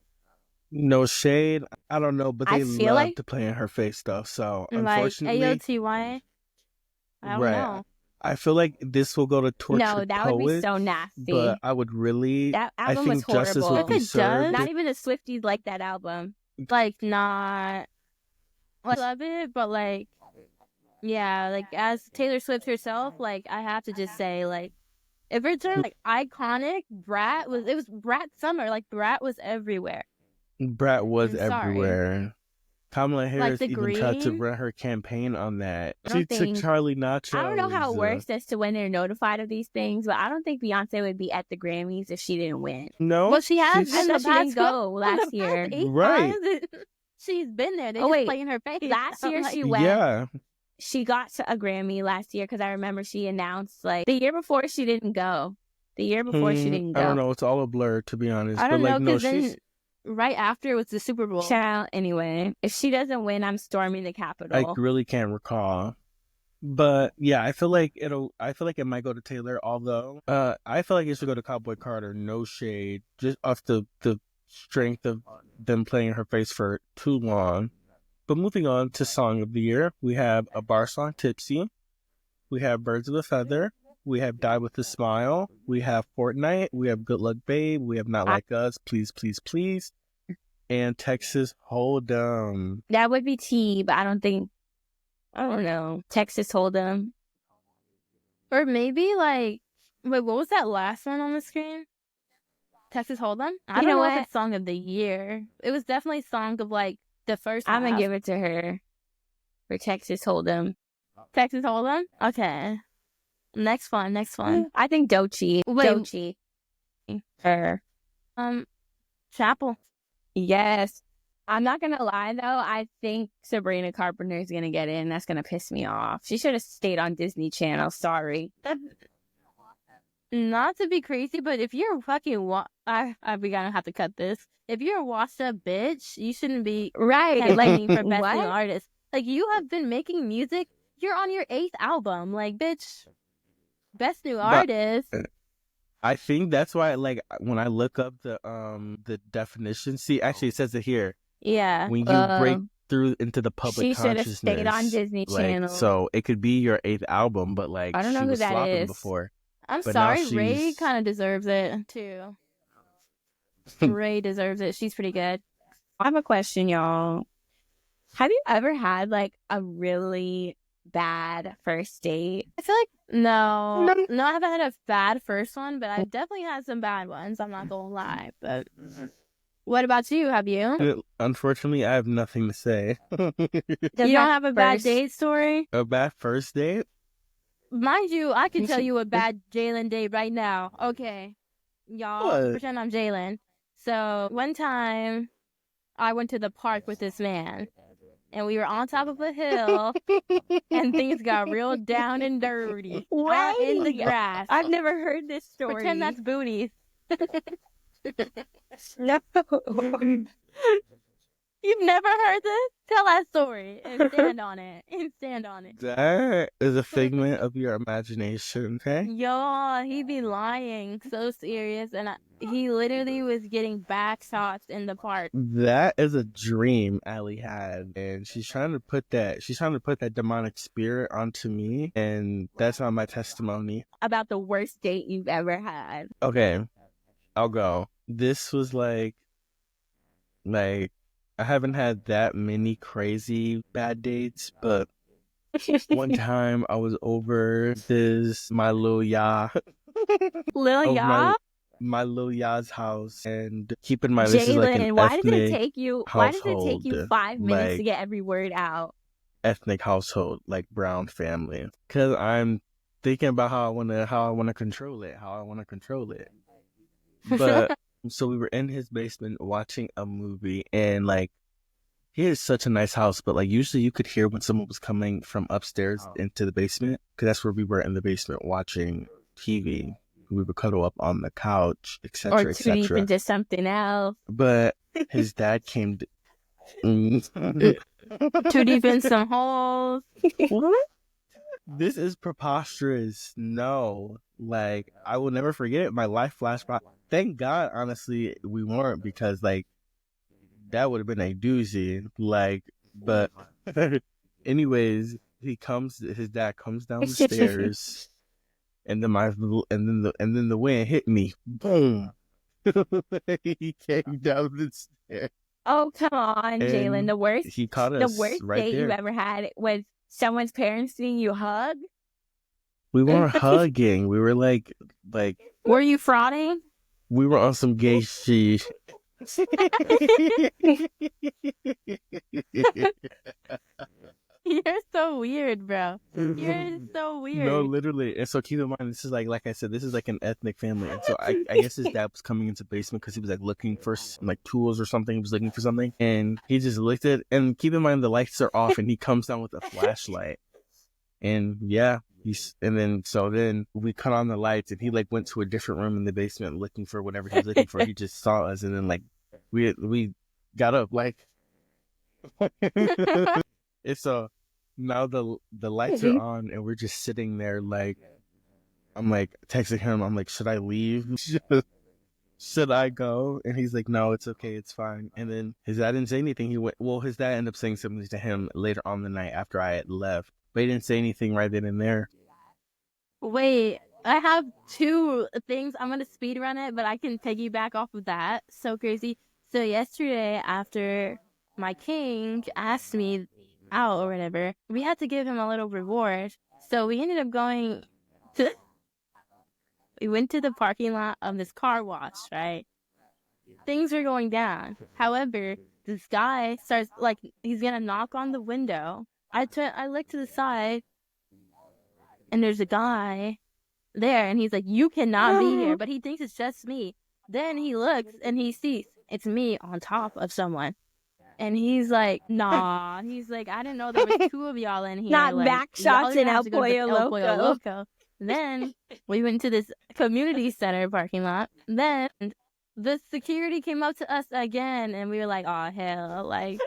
No shade. I don't know, but they feel love like- to play in her face stuff. So, Like unfortunately... AOTY. I don't know. I feel like this will go to Tortured No, that Poets, would be so nasty. but I would really... That I album think was justice horrible. would be If it does, served. Not even the Swifties like that album. Like, not... I love it, but, like... Yeah, like, as Taylor Swift herself, like, I have to just say, like, if it's like iconic, Brat was... It was Brat summer. Like, Brat was everywhere. Brat was I'm sorry. everywhere. Kamala Harris the even tried to green? run her campaign on that. I She don't took think- Charlie Nacho. I don't know how it works as to when they're notified of these things, but I don't think Beyonce would be at the Grammys if she didn't win. No, Well, she has she's- in I the thought she past didn't go last the year. past 8 Right. times, she's been there. They Oh, just wait. play in her face. Last year Like, she went. Yeah, She got to a Grammy last year because I remember she announced, like, the year before she didn't go. The year before she didn't go. I don't know. It's all a blur, to be honest. I don't but know, like, no, because then she's. right after was the Super Bowl. Child, anyway, if she doesn't win, I'm storming the Capitol. I really can't recall. But yeah, I feel like it might go to Taylor, although I feel like it should go to Cowboy Carter, no shade, just off the strength of them playing her face for too long. But moving on to Song of the Year, we have A Bar Song, Tipsy, we have Birds of a Feather, we have Die With a Smile, we have Fortnite, we have Good Luck Babe, we have Not Like Us, Please Please Please, and Texas Hold'em. That would be T, but I don't know. Texas Hold'em. Or maybe like, wait, what was that last one on the screen? Texas Hold'em? I You don't know know what? if it's Song of the Year. It was definitely Song of like the first I'm going half. to give it to her for Texas Hold'em. Texas Hold'em? Okay. Next one. I think Doechii. Wait. Doechii. Her. Chapel. Yes. I'm not going to lie, though. I think Sabrina Carpenter is going to get in. That's going to piss me off. She should have stayed on Disney Channel. Sorry. Not to be crazy, but if you're fucking we gonna have to cut this. If you're a washed up bitch, you shouldn't be Right. campaigning for best what? new artist. Like, you have been making music. You're on your 8th album. Like, bitch, best new artist. I think that's why, like, when I look up the definition, see, actually, it says it here. Yeah. When you break through into the public She should have consciousness, stayed on Disney like, Channel. so it could be your 8th album, but like, I don't know she who was that flopping is. before. I'm But now sorry, Ray she's- kind of deserves it too. Ray deserves it. She's pretty good. I have a question, y'all. Have you ever had like a really bad first date? I feel like no, I haven't had a bad first one, but I've definitely had some bad ones. I'm not gonna lie. But what about you? Have you? Unfortunately, I have nothing to say. You don't have a bad date story? A bad first date? Mind you, I can tell you a bad Jaelen date right now. Okay, y'all, pretend I'm Jaelen. So one time, I went to the park with this man. And we were on top of a hill, and things got real down and dirty. Out in the grass. I've never heard this story. Pretend that's booty. No. You've never heard this? Tell that story and stand on it. That is a figment of your imagination, okay? Yo, he be lying. So serious. And he literally was getting back shots in the park. That is a dream Allie had. And she's trying to put that demonic spirit onto me. And that's not my testimony. About the worst date you've ever had. Okay, I'll go. This was like I haven't had that many crazy bad dates, but one time I was over my Lil Ya. Lil Ya? My Lil Ya's house, and keep in mind this is like an why ethnic does it take you 5 minutes like, to get every word out? Ethnic household, like brown family. Cause I'm thinking about how I wanna control it. But so we were in his basement watching a movie, and like he has such a nice house, but like usually you could hear when someone was coming from upstairs into the basement, because that's where we were in the basement watching TV. We would cuddle up on the couch, etc., or too deep into something else. But his dad came too deep in some holes. This is preposterous. No, like I will never forget it. My life flashed by. Thank God, honestly, we weren't, because like that would have been a doozy. Like, but anyways, his dad comes down the stairs, and then the wind hit me. Boom. He came down the stairs. Oh, come on, Jaelen. The worst right date there. you ever had was someone's parents seeing you hug? We weren't hugging. We were like. Were you frauding? We were on some gay shit. You're so weird, bro. You're so weird. No, literally. And so keep in mind, this is like I said, this is like an ethnic family. And so I guess his dad was coming into the basement because he was like looking for like tools or something. He was looking for something, and he just looked at. And keep in mind, the lights are off, and he comes down with a flashlight. And yeah, then we cut on the lights, and he like went to a different room in the basement looking for whatever he was looking for. He just saw us, and then like we got up like. And so now the lights are on, and we're just sitting there like, I'm like texting him. I'm like, should I leave? Should I go? And he's like, no, it's okay, it's fine. And then his dad didn't say anything. His dad ended up saying something to him later on the night after I had left. But he didn't say anything right then and there. Wait, I have 2 things. I'm going to speed run it, but I can piggyback off of that. So crazy. So yesterday, after my king asked me out or whatever, we had to give him a little reward. So we ended up we went to the parking lot of this car wash, right? Things were going down. However, this guy starts, like, he's going to knock on the window. I look to the side, and there's a guy there, and he's like, you cannot be here. But he thinks it's just me. Then he looks, and he sees it's me on top of someone. And he's like, nah. He's like, I didn't know there was 2 of y'all in here. Not like, back shots in El Pollo Loco. Then we went to this community center parking lot. Then the security came up to us again, and we were like, oh, hell. Like,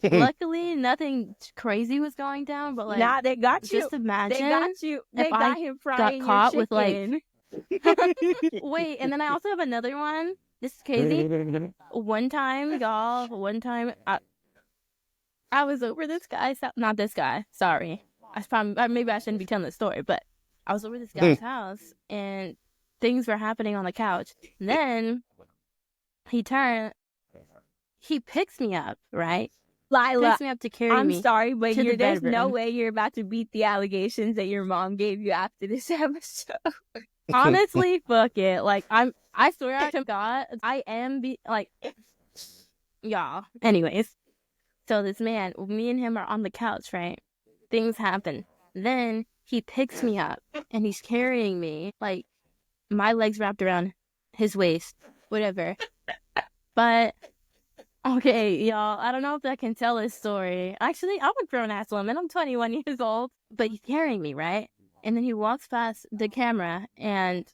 luckily, nothing crazy was going down, but like, nah, they got you. Just imagine. They got you. They got him frying got caught your with like. Wait, and then I also have another one. This is crazy. One time, I was over this guy's house. Not this guy. Sorry. Maybe I shouldn't be telling this story, but I was over this guy's house, and things were happening on the couch. And then he picks me up, right? Alylah, picks me up to carry me. I'm sorry, but to the there's no bedroom. way you're about to beat the allegations that your mom gave you after this episode. Honestly, fuck it. Like, I swear to God, I am y'all. Anyways, so this man, me and him are on the couch, right? Things happen. Then he picks me up and he's carrying me, like, my legs wrapped around his waist, whatever. But, okay, y'all, I don't know if I can tell this story. Actually, I'm a grown-ass woman. I'm 21 years old. But he's carrying me, right? And then he walks past the camera and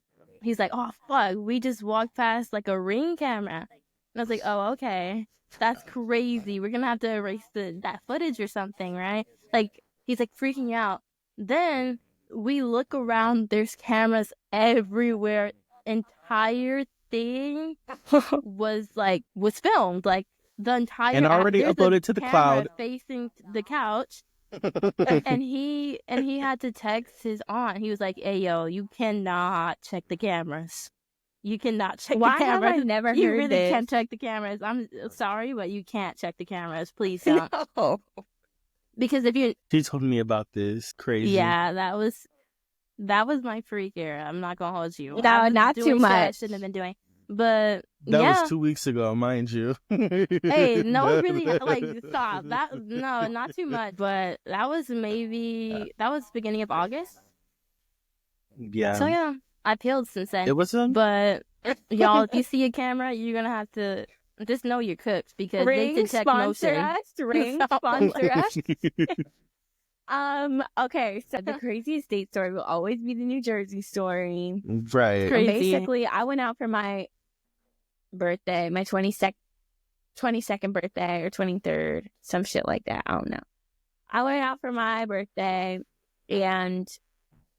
he's like, oh, fuck, we just walked past, like, a Ring camera. And I was like, oh, okay. That's crazy. We're going to have to erase that footage or something, right? Like, he's, like, freaking out. Then we look around. There's cameras everywhere. Entire thing was filmed. Like, the entire... And already uploaded to the cloud. Facing the couch. and he had to text his aunt. He was like, hey, yo, you cannot check the cameras. You cannot check the cameras. Why have I never you heard really this? can't check the cameras. I'm sorry, but you can't check the cameras. Please don't. No. Because if you... She told me about this. Crazy. Yeah, that was my freak era. I'm not going to hold you. No, not too much. I shouldn't have been doing. But, that yeah. was 2 weeks ago, mind you. Hey, no, really, like, stop. No, not too much. But that was beginning of August. Yeah. So, yeah, I peeled since then. It was But, y'all, if you see a camera, you're going to have to just know you're cooked because Ring they detect sponsor motion. us. Ring sponsor us. Okay, so the craziest date story will always be the New Jersey story. Right. Crazy. Basically, I went out for my birthday, my 22nd birthday or 23rd, some shit like that. I don't know. I went out for my birthday and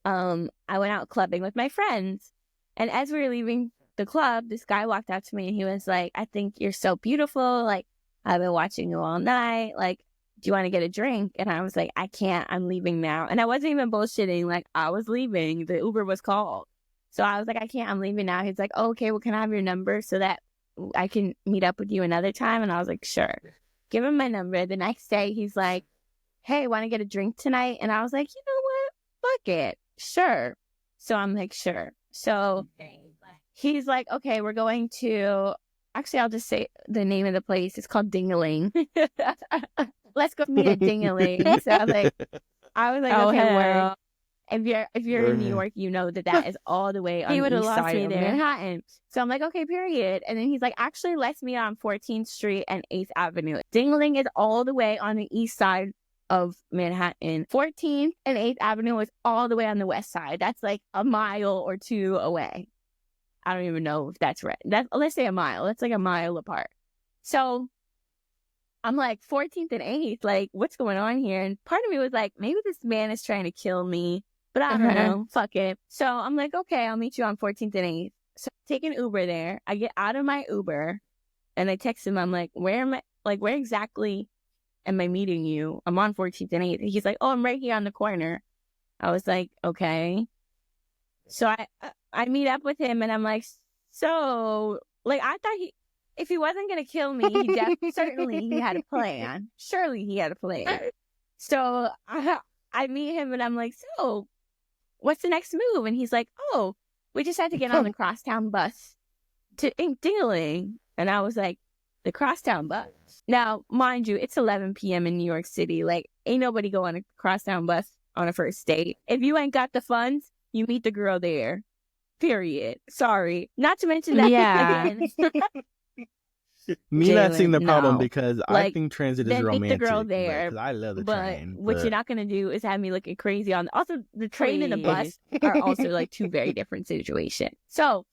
I went out clubbing with my friends. And as we were leaving the club, this guy walked out to me and he was like, I think you're so beautiful. Like, I've been watching you all night. Like, do you want to get a drink? And I was like, I can't. I'm leaving now. And I wasn't even bullshitting. Like, I was leaving. The Uber was called. So I was like, I can't. I'm leaving now. He's like, oh, okay, well, can I have your number so that I can meet up with you another time? And I was like, sure. Give him my number. The next day, he's like, hey, want to get a drink tonight? And I was like, you know what? Fuck it. Sure. So I'm like, sure. So he's like, okay, we're going to... Actually, I'll just say the name of the place. It's called Dingaling. Let's go meet at Dingaling. So I was like, Oh, okay, hell. word. If you're in New York, you know that is all the way on He the would've east lost side me of there. Manhattan. So I'm like, okay, period. And then he's like, actually, let's meet on 14th Street and 8th Avenue. Dingaling is all the way on the east side of Manhattan. 14th and 8th Avenue is all the way on the west side. That's like a mile or two away. I don't even know if that's right. Let's say a mile. That's like a mile apart. So I'm like 14th and 8th, like what's going on here? And part of me was like, maybe this man is trying to kill me, but I don't know. Fuck it. So I'm like, okay, I'll meet you on 14th and 8th. So I take an Uber there. I get out of my Uber and I text him. I'm like, where exactly am I meeting you? I'm on 14th and 8th. And he's like, oh, I'm right here on the corner. I was like, okay. So I meet up with him and I'm like, so, like, I thought if he wasn't going to kill me, certainly he had a plan. Surely he had a plan. So I meet him and I'm like, so what's the next move? And he's like, oh, we just had to get on the crosstown bus to Dingaling. And I was like, the crosstown bus? Now, mind you, it's 11 p.m. in New York City. Like, ain't nobody go on a crosstown bus on a first date. If you ain't got the funds, you meet the girl there. Period. Sorry. Not to mention that. Yeah. Me not seeing the Jaelen, problem no. because I Like, think transit is then meet the romantic. girl there, because I love the but train. what you're not going to do is have me looking crazy on... Also, the train and the bus are also like two very different situations. So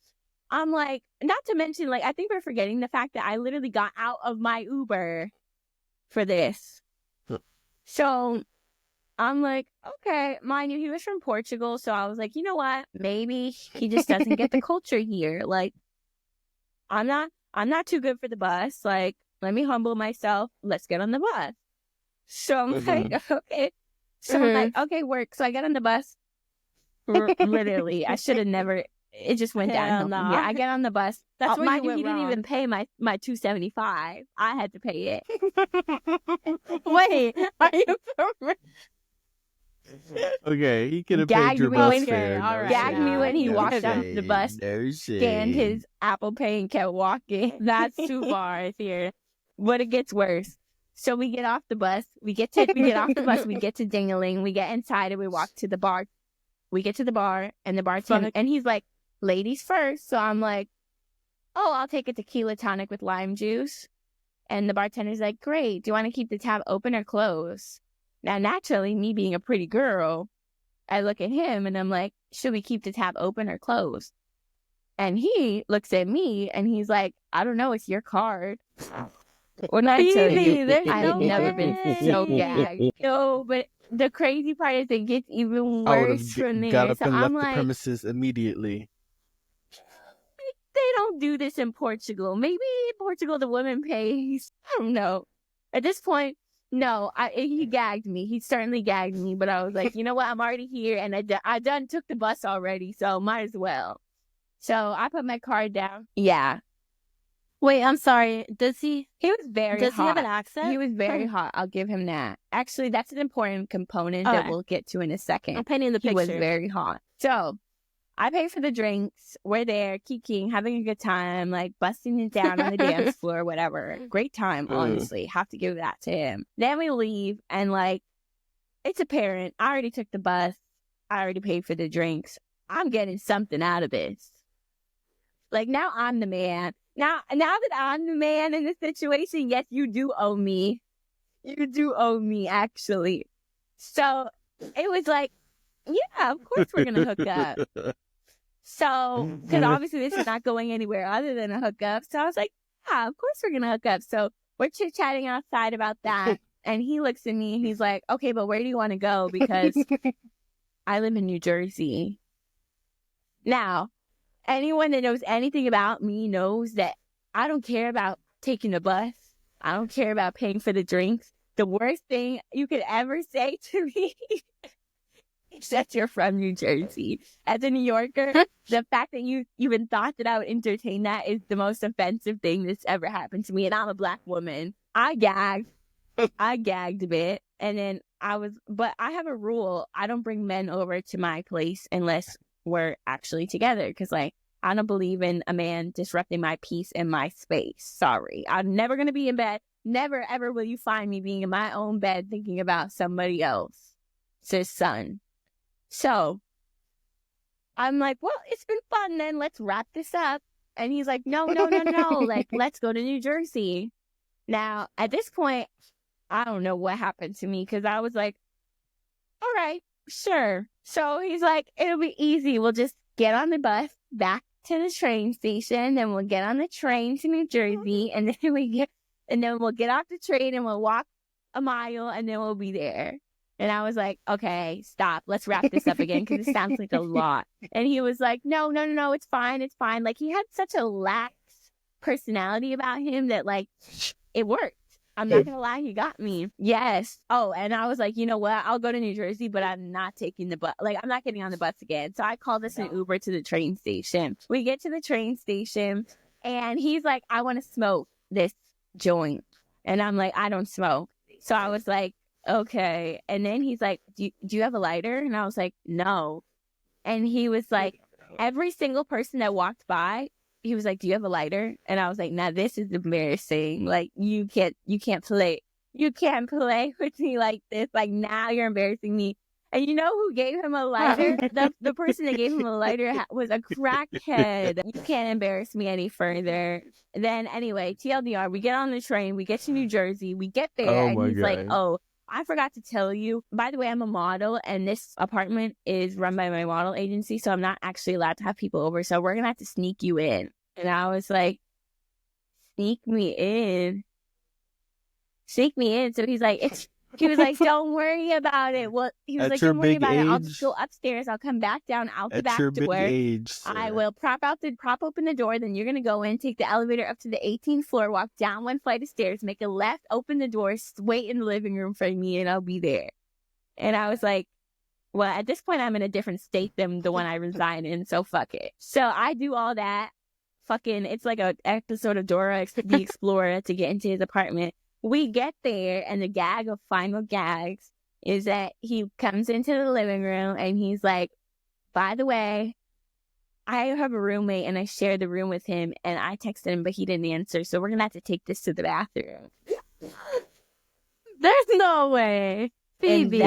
I'm like, not to mention, like, I think we're forgetting the fact that I literally got out of my Uber for this. So I'm like, okay, mind you, he was from Portugal. So I was like, you know what? Maybe he just doesn't get the culture here. Like, I'm not too good for the bus. Like, let me humble myself. Let's get on the bus. So I'm like, okay. So I'm like, okay, work. So I get on the bus. Literally, I should have never it just went downhill from here. I get on the bus. That's where mind you you, went he didn't wrong. even pay my $275. I had to pay it. Wait, are you Okay, he could have Gagged paid your me bus when- fare. all No right. Gagged me shade, when he no walked off the shade, bus, No scanned shade. his Apple Pay and kept walking. That's too far, I fear. But it gets worse. So we get off the bus. We get off the bus. We get to Dingling. We get inside and we walk to the bar. We get to the bar and the bartender, and he's like, ladies first. So I'm like, oh, I'll take a tequila tonic with lime juice. And the bartender's like, great. Do you want to keep the tab open or closed? Now, naturally, me being a pretty girl, I look at him and I'm like, should we keep the tab open or closed? And he looks at me and he's like, I don't know. It's your card. When I tell Phoebe, you, there's I have no never been so way. gagged. No, but the crazy part is it gets even I would worse from have got there. up So and I'm left the like, premises immediately. they don't do this in Portugal. Maybe in Portugal the woman pays. I don't know. At this point, no, he gagged me. He certainly gagged me. But I was like, you know what? I'm already here, and I done took the bus already, so might as well. So I put my card down. Yeah. Wait, I'm sorry. Does he was very Does hot. he have an accent? He was very hot. I'll give him that. Actually, that's an important component that Okay. we'll get to in a second. I'm painting the He picture. was very hot. So I pay for the drinks. We're there, kikiing, having a good time, like busting it down on the dance floor, whatever. Great time, honestly. Have to give that to him. Then we leave, and like, it's apparent. I already took the bus. I already paid for the drinks. I'm getting something out of this. Like, now I'm the man. Now that I'm the man in this situation, yes, you do owe me. You do owe me, actually. So it was like, yeah, of course we're going to hook up. So, because obviously this is not going anywhere other than a hookup. So I was like, yeah, of course we're going to hook up. So we're chit-chatting outside about that. And he looks at me and he's like, okay, but where do you want to go? Because I live in New Jersey. Now, anyone that knows anything about me knows that I don't care about taking the bus. I don't care about paying for the drinks. The worst thing you could ever say to me is that you're from New Jersey. As a New Yorker, the fact that you even thought that I would entertain that is the most offensive thing that's ever happened to me. And I'm a Black woman. I gagged a bit. And then but I have a rule. I don't bring men over to my place unless we're actually together. Because, like, I don't believe in a man disrupting my peace and my space. Sorry. I'm never going to be in bed. Never, ever will you find me being in my own bed thinking about somebody else's son. So I'm like, well, it's been fun then. Let's wrap this up. And he's like, no. Like, let's go to New Jersey. Now, at this point, I don't know what happened to me because I was like, all right, sure. So he's like, it'll be easy. We'll just get on the bus back to the train station. Then we'll get on the train to New Jersey. And then we'll get off the train and we'll walk a mile and then we'll be there. And I was like, okay, stop. Let's wrap this up again because it sounds like a lot. And he was like, no, it's fine. It's fine. Like, he had such a lax personality about him that, like, it worked. I'm not going to lie. He got me. Yes. Oh, and I was like, you know what? I'll go to New Jersey, but I'm not taking the bus. Like, I'm not getting on the bus again. So I called us an Uber to the train station. We get to the train station and he's like, I want to smoke this joint. And I'm like, I don't smoke. So I was like, okay. And then he's like, do you have a lighter? And I was like, no. And he was like, every single person that walked by, he was like, do you have a lighter? And I was like, nah, this is embarrassing. Like, you can't play with me like this. Like, now you're embarrassing me. And you know who gave him a lighter? The person that gave him a lighter was a crackhead. You can't embarrass me any further. Then anyway, TLDR, we get on the train, we get to New Jersey, we get there, and he's like, oh, I forgot to tell you, by the way, I'm a model, and this apartment is run by my model agency, so I'm not actually allowed to have people over, so we're going to have to sneak you in. And I was like, sneak me in? So he's like, he was like, don't worry about it. Well, he was At like, your don't worry big about it. I'll age? just go upstairs. I'll come back down out the At back your door. big age, I sir. will prop open the door. Then you're going to go in, take the elevator up to the 18th floor, walk down one flight of stairs, make a left, open the door, wait in the living room for me, and I'll be there. And I was like, Well, at this point, I'm in a different state than the one I resigned in, so fuck it. So I do all that. Fucking, it's like an episode of Dora the Explorer to get into his apartment. We get there, and the gag of final gags is that he comes into the living room, and he's like, by the way, I have a roommate, and I share the room with him, and I texted him, but he didn't answer, so we're going to have to take this to the bathroom. There's no way. Phoebe.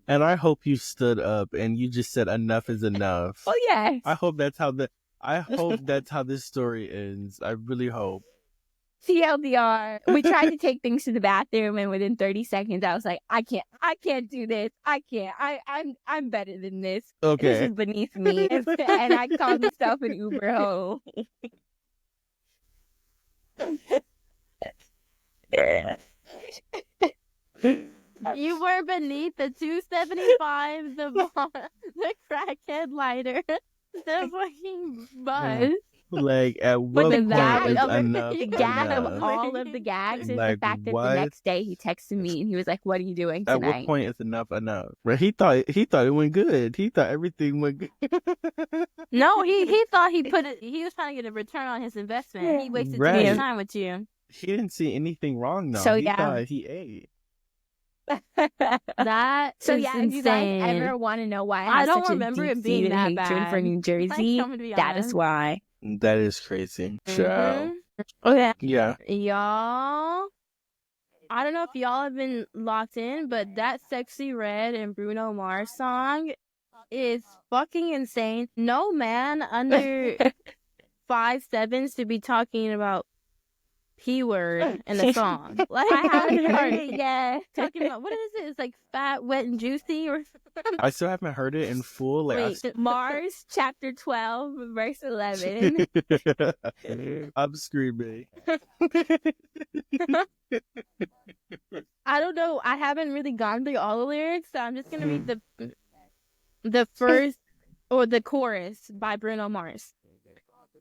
And I hope you stood up and you just said enough is enough. Oh, yeah. I hope that's how this story ends. I really hope. TLDR. We tried to take things to the bathroom, and within 30 seconds, I was like, I can't do this. I can't. I'm better than this. Okay. This is beneath me. And I called myself an Uber home. You were beneath the 275, the crackhead lighter, the fucking bus. Like, at what But the point gag is of enough the gag of enough? all of the gags is the Like, fact that what? the next day he texted me and he was like, "What are you doing At tonight?" what point is enough? Right? He thought it went good. He thought everything went good. No, he thought he was trying to get a return on his investment. He wasted too Right. much time with you. He didn't see anything wrong though. So, He yeah. thought he ate. That So is yeah, if insane. you guys ever want to know why I I don't have remember such a it being deep-seated that hatred bad. for New Jersey, I'm gonna be that is honest. why. That is crazy. Child. Okay. Yeah. Y'all, I don't know if y'all have been locked in, but that Sexy Red and Bruno Mars song is fucking insane. No man under 5'7" should be talking about P-word in the song. Like, I haven't heard it yet. talking about, what is it? It's like fat, wet, and juicy or I still haven't heard it in full. Like, wait, Mars chapter 12 verse 11. I'm screaming. I don't know. I haven't really gone through all the lyrics, so I'm just gonna read the first or the chorus by Bruno Mars.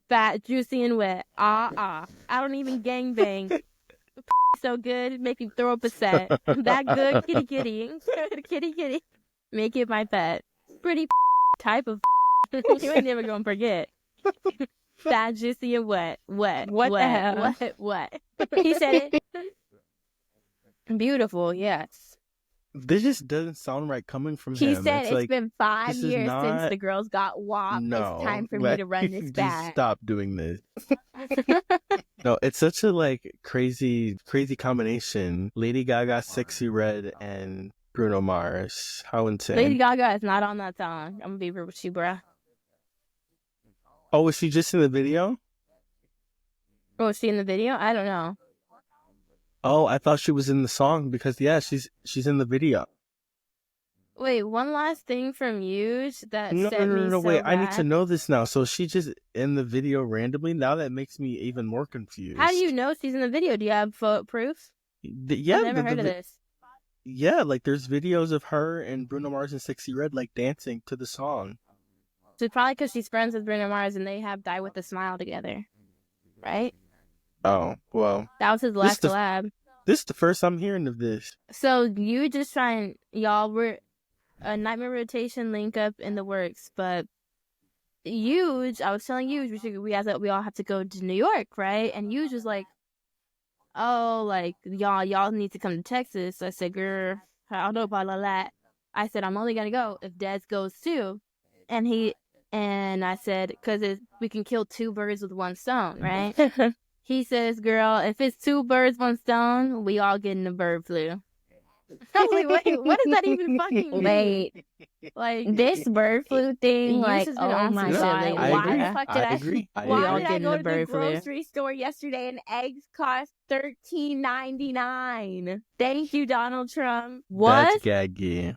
Fat, juicy, and wet. I don't even gangbang. So good, make me throw up a set. That good, kitty kitty, kitty kitty. Make it my pet. Pretty type of. You ain't never gonna forget. Fat, juicy, and wet. Wet. What the wet, hell? Wet. He said it. Beautiful, yes. This just doesn't sound right coming from He him. said It's it's like, been 5 this is years since not- the girls got WAP. no. It's time for me like, to run this just back. stop doing this. No, it's such a like crazy combination. Lady Gaga, Sexy Red, and Bruno Mars. How insane. Lady Gaga is not on that song. I'm gonna be real with you, bruh. Oh, was she just in the video? Oh, is she in the video? I don't know. Oh, I thought she was in the song because yeah, she's in the video. Wait, one last thing from you that No, sent me so wait. I need to bad. know this now. So she just in the video randomly? Now that makes me even more confused. How do you know she's in the video? Do you have proof? Yeah, I've never heard of this. Yeah, like there's videos of her and Bruno Mars and Sexy Red like dancing to the song. So it's probably because she's friends with Bruno Mars and they have Die With a Smile together, right? Oh, well. That was his last collab. This is the first I'm hearing of this. So you just trying, y'all, we're a Nightmare Rotation link up in the works, but Huge, I was telling Huge we all have to go to New York, right? And Huge was like, oh, like y'all need to come to Texas. I said, girl, I don't know about all that. I said, I'm only gonna go if Des goes too. And I said, because we can kill 2 birds with 1 stone, right? He says, girl, if it's 2 birds, 1 stone, we all getting the bird flu. I was like, wait, what does that even fucking mean? Wait, Like, this bird flu thing, Youth like, has been oh on my some god, shit I why agree. the fuck did I agree. I Why agree. all did I getting go the to the bird flu. grocery store yesterday and eggs cost $13.99? Thank you, Donald Trump. That's gaggy.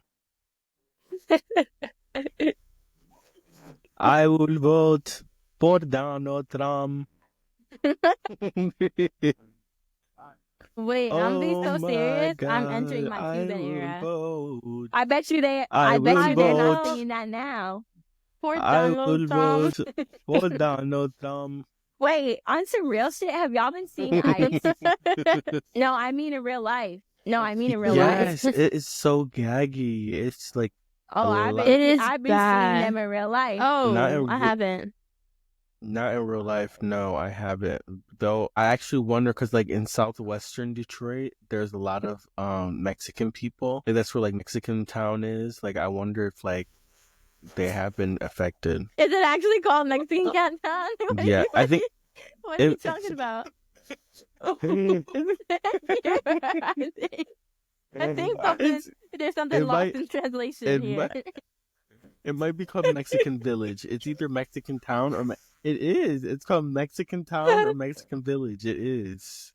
I will vote for Donald Trump. wait, I'm being so Oh my serious. I'm God, entering my I Cuban will era. vote. I bet you I they're will not vote. singing that now. For I will Donald Trump. vote for Donald Trump. Wait, on some real shit, have y'all been seeing Ice? No, I mean in real life. No, I mean in real life. Yes, it is so gaggy. It's like Oh, I've It is been bad. seeing them in real life. Oh, I haven't. not in real life. No, I haven't. Though I actually wonder because like in southwestern Detroit, there's a lot of Mexican people. Like, that's where like Mexican town is. Like I wonder if like they have been affected. Is it actually called Mexican Cat Town? Yeah, I think. What are you talking about? I think there's something lost in translation here. It might be called Mexican Village. It's either Mexican Town or it is. It's called Mexican Town or Mexican Village. It is.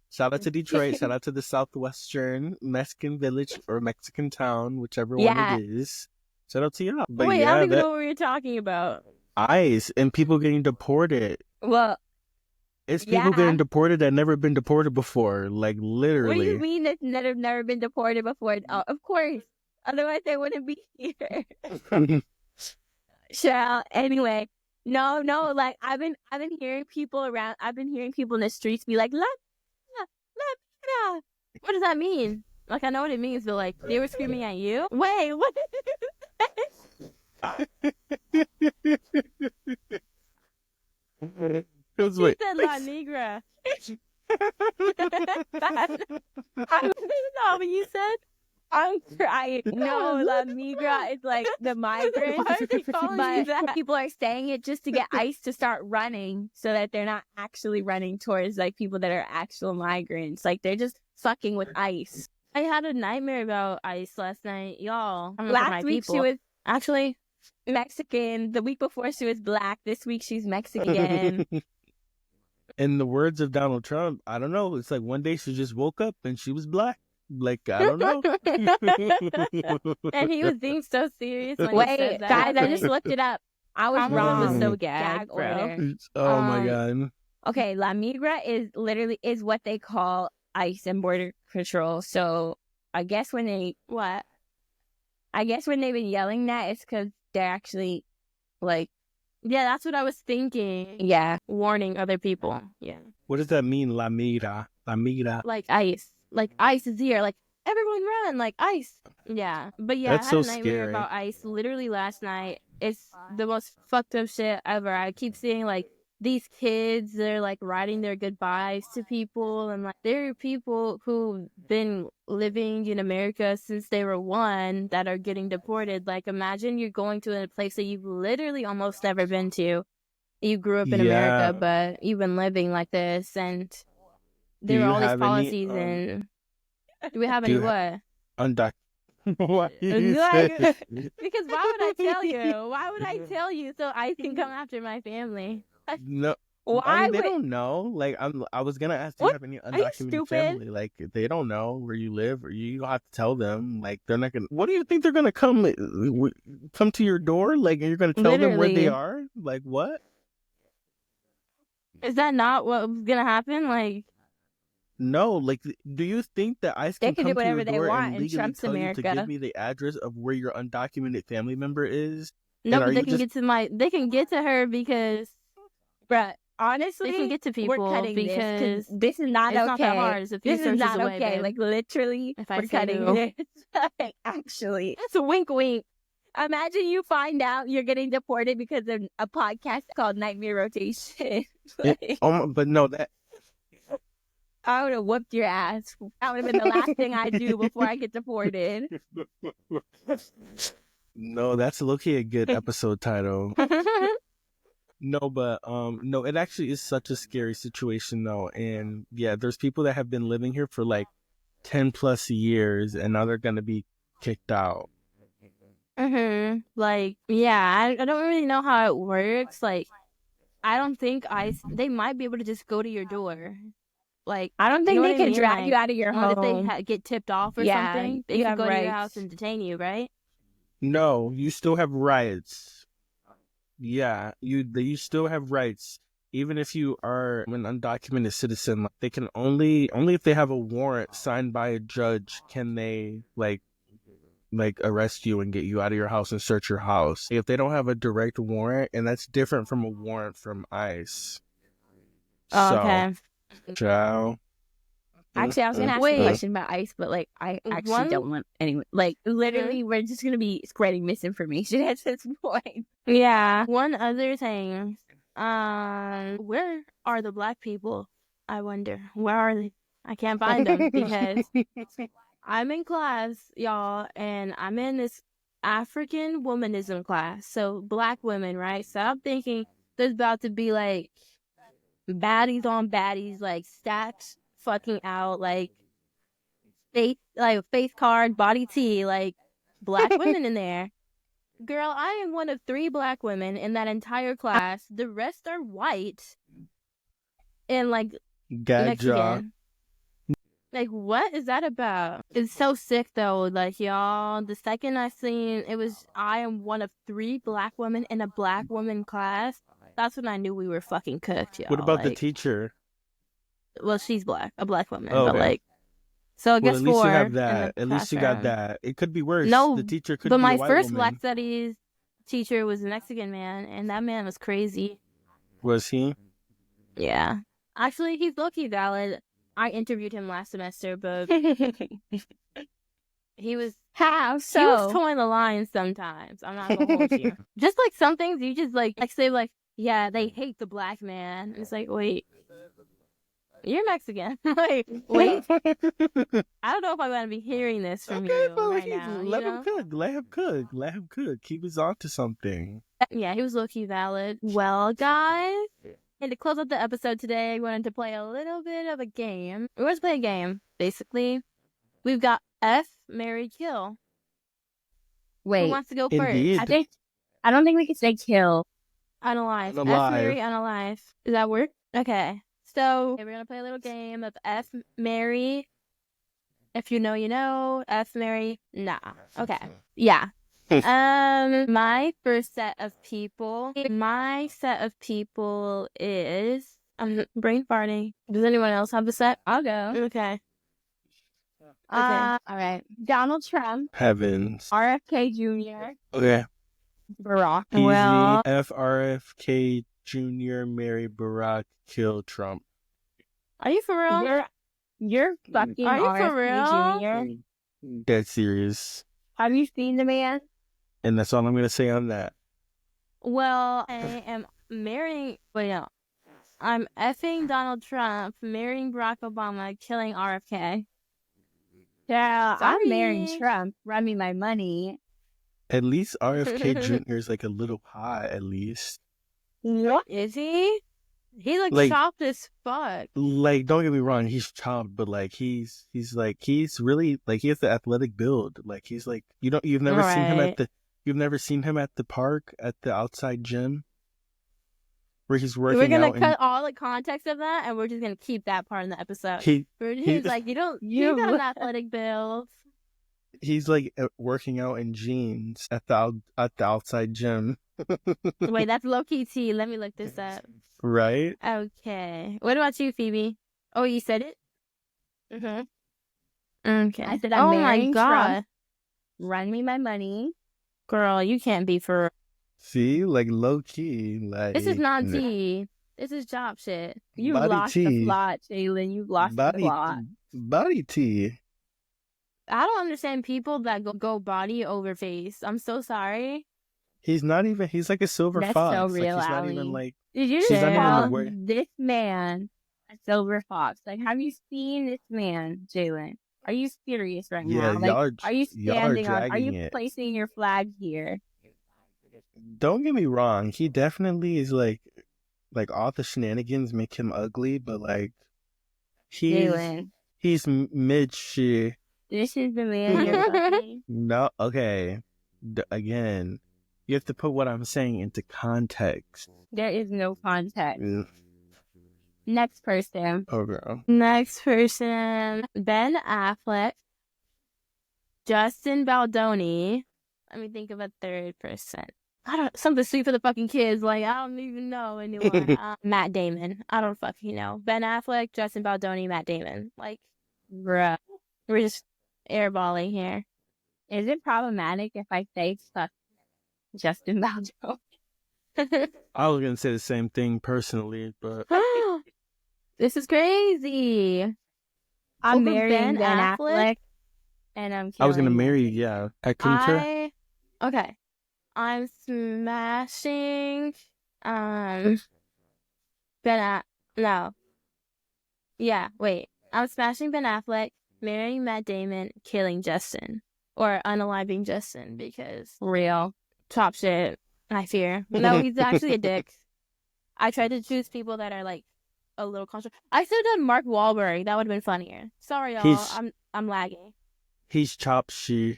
Shout out to Detroit. Shout out to the Southwestern Mexican Village or Mexican Town, whichever one it is. Shout out to y'all. But wait, I don't even know what you're talking about. ICE and people getting deported. Well, it's people getting deported that never been deported before. Like literally. What do you mean that have never been deported before? Oh, of course. Otherwise, they wouldn't be here. Shall anyway. No. Like I've been hearing people around. I've been hearing people in the streets be like, "La, la, la." What does that mean? Like I know what it means, but like they were screaming at you. Wait, what? He said La Negra. I don't know what you said. I'm crying. No, La Migra is like the migrants. Why are they calling you that? People are saying it just to get ICE to start running so that they're not actually running towards like people that are actual migrants. Like they're just fucking with ICE. I had a nightmare about ICE last night, y'all. Last week she was actually Mexican. The week before she was black. This week she's Mexican. In the words of Donald Trump, I don't know. It's like one day she just woke up and she was black. Like, I don't know. And he was being so serious when Wait, he said that. guys, I just looked it up. I was wrong. Was so gag order. Oh my god. Okay, La Migra is what they call ICE and Border Patrol. So I guess when they've been yelling that, it's because they're actually like. Yeah, that's what I was thinking. Yeah. Warning other people. Yeah. What does that mean, La Mira? La Mira. Like ICE. Like ICE is here. Like everyone run. Like ICE. Yeah. But yeah, that's I had so a nightmare scary. about ICE literally last night. It's the most fucked up shit ever. I keep seeing like these kids, they're like writing their goodbyes to people, and like there are people who've been living in America since they were 1 that are getting deported. Like imagine you're going to a place that you've literally almost never been to. You grew up in America, but you've been living like this, and there are all these policies. And do we have any what? What? Because why would I tell you? Why would I tell you so I can come after my family? No. Why I mean, they don't know. Like, I was gonna ask, do you have any undocumented family? Like, they don't know where you live, or you don't have to tell them. Like, they're not gonna. What do you think they're gonna come to your door? Like, and you're gonna tell them where they are? Like, what? Is that not what's gonna happen? Like, no. Like, do you think that ICE can come do to whatever your they door want and in legally Trump's tell America? you to give me the address of where your undocumented family member is? No, but they can get to they can get to her because, bruh, honestly, they can get to people we're cutting because this is not it's okay. not that hard. It's a few this is not away, okay. babe. Like literally, if we're cutting this. Actually, it's a wink, wink. Imagine you find out you're getting deported because of a podcast called Nightmare Rotation. But no, that. I would have whooped your ass. That would have been the last thing I do before I get deported. No, that's low-key a good episode title. No, but no, it actually is such a scary situation though. And yeah, there's people that have been living here for like 10 plus years and now they're gonna be kicked out. Like, yeah, I don't really know how it works. Like, I don't think they might be able to just go to your door. Like, I don't think they can drag you out of your home. If they get tipped off or something, they can go to your house and detain you, right? No, you still have rights. Yeah, you still have rights. Even if you are an undocumented citizen, they can only if they have a warrant signed by a judge can they like arrest you and get you out of your house and search your house. If they don't have a direct warrant, and that's different from a warrant from ICE. Oh, okay. Ciao. Actually, I was gonna ask you a question about ICE, but like, I actually don't want anyone. Like, literally, we're just gonna be spreading misinformation at this point. Yeah. One other thing. Where are the black people? I wonder. Where are they? I can't find them because I'm in class, y'all, and I'm in this African womanism class. So black women, right? So I'm thinking there's about to be like baddies on baddies, like stacks fucking out, like face card, body tea, like black women in there. Girl, I am one of 3 black women in that entire class. The rest are white and like Gag jaw. Mexican. Like, what is that about? It's so sick though. Like, y'all, the second I seen it was I am one of 3 black women in a black woman class. That's when I knew we were fucking cooked, y'all. What about like, the teacher? Well, she's black, a black woman, Oh, but okay. like, so I guess Well, at least 4. you have in that. the At least you got classroom. that. It could be worse. No, the teacher could but be my a white first woman. black studies teacher was a Mexican man, and that man was crazy. Was he? Yeah. Actually, he's low-key valid. I interviewed him last semester, but he was How so? he was towing the line sometimes. I'm not gonna hold you. Just like some things you just like say like, yeah, they hate the black man. It's like, wait, you're Mexican. Like, wait. I don't know if I'm gonna be hearing this from you but right now. let him cook. Let him cook. Let him cook. Keep us on to something. Yeah, he was low-key valid. Well, guys, and to close out the episode today, I wanted to play a little bit of a game. We're going to play a game, basically. We've got F, marry, kill. Wait, who wants to go Indeed. first? I don't think we can say kill. Unalive. F, Unalive. marry, unalive. Does that work? Okay. So, we're going to play a little game of F, marry. If you know, you know. F, marry, nah. Okay. Yeah. My first set of people. My set of people is. I'm brain farting. Does anyone else have a set? I'll go. Okay. All right. Donald Trump, Heavens. RFK Jr., Okay. Barack. Easy. Well- FRFK Jr. Marry Barack. Kill Trump. Are you for real? You're fucking Are you for RFK real? Jr. Dead serious. Have you seen the man? And that's all I'm going to say on that. Well, I am marrying. Wait, no. I'm effing Donald Trump, marrying Barack Obama, killing RFK. Yeah, Sorry. I'm marrying Trump. Run me my money. At least RFK Jr. is like a little hot, at least. What? Is he? He looks Like- chopped as fuck. Like, don't get me wrong, he's chopped, but like he's really like he has the athletic build. Like he's like you've never seen him Right. you've never seen him at the park at the outside gym where he's working We're gonna out. cut all the context of that, and we're just gonna keep that part in the episode. We're just like, you got an athletic build. he's like working out in jeans at the outside gym, Wait, that's low key tea. Let me look this up. right? Okay. What about you, Phoebe? Oh, you said it? Mm-hmm. Okay. I said I'm oh my marrying god. Trump. Run me my money. Girl, you can't be for. See, like low key, like This is not tea. This is job shit. You Body lost tea. the plot, Jaelen. You lost the plot. Body tea. I don't understand people that go body over face. I'm so sorry. He's like a silver That's fox. so Like, real, he's not Ally. even like Did you She's just not even call wearing- this man a silver fox? Like, have you seen this man, Jaelen? Are you serious right Yeah, now? Like, y'all are you y'all are standing on? Are dragging you it. placing your flag here? Don't get me wrong, he definitely is like all the shenanigans make him ugly, but like Jaelen, he's mid shit. this is the man you're fucking. No, okay. Again, you have to put what I'm saying into context. There is no context. Mm. Next person. Oh, girl. Next person, Ben Affleck, Justin Baldoni. Let me think of a third person. I don't something sweet for the fucking kids. Like I don't even know anyone. Matt Damon. I don't fucking know. Ben Affleck, Justin Baldoni, Matt Damon. Like, bruh, we're just airballing here. Is it problematic if I say fuck Justin Baldoni? I was gonna say the same thing personally, but This is crazy. I'm Over marrying Ben Ben Affleck? Affleck, and I'm. I was gonna killing marry Matt you, Damon. yeah. At Kunter? Okay. I'm smashing Ben no. Yeah, wait. I'm smashing Ben Affleck, marrying Matt Damon, killing Justin. Or unaliving Justin because Real. top shit, I fear. No, he's actually a dick. I tried to choose people that are like a little controversial. I should have done Mark Wahlberg. That would have been funnier. Sorry, y'all. I'm lagging. He's chop she.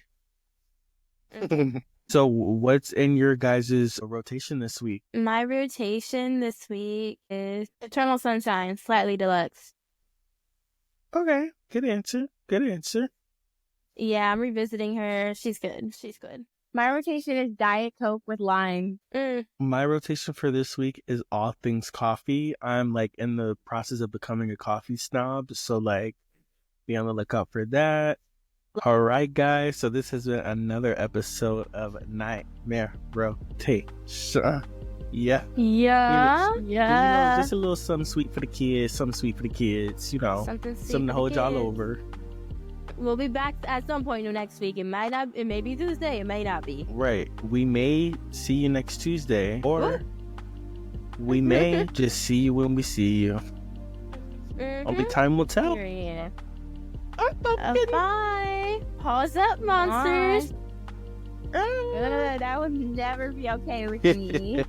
So what's in your guys' rotation this week? My rotation this week is Eternal Sunshine, slightly deluxe. Okay, good answer. Good answer. Yeah, I'm revisiting her. She's good. She's good. My rotation is Diet Coke with lime. My rotation for this week is all things coffee. I'm like in the process of becoming a coffee snob, so like be on the lookout for that. All right, guys. So this has been another episode of Nightmare Rotation. Yeah. Yeah. Yeah. Just a little something sweet for the kids. Something sweet for the kids. You know, Something something to hold y'all over. We'll be back at some point next week. It may be Tuesday. It may not be. Right. We may see you next Tuesday, or we may just see you when we see you. Only time will tell. Yeah. Bye. Pause up, monsters. That would never be okay with me.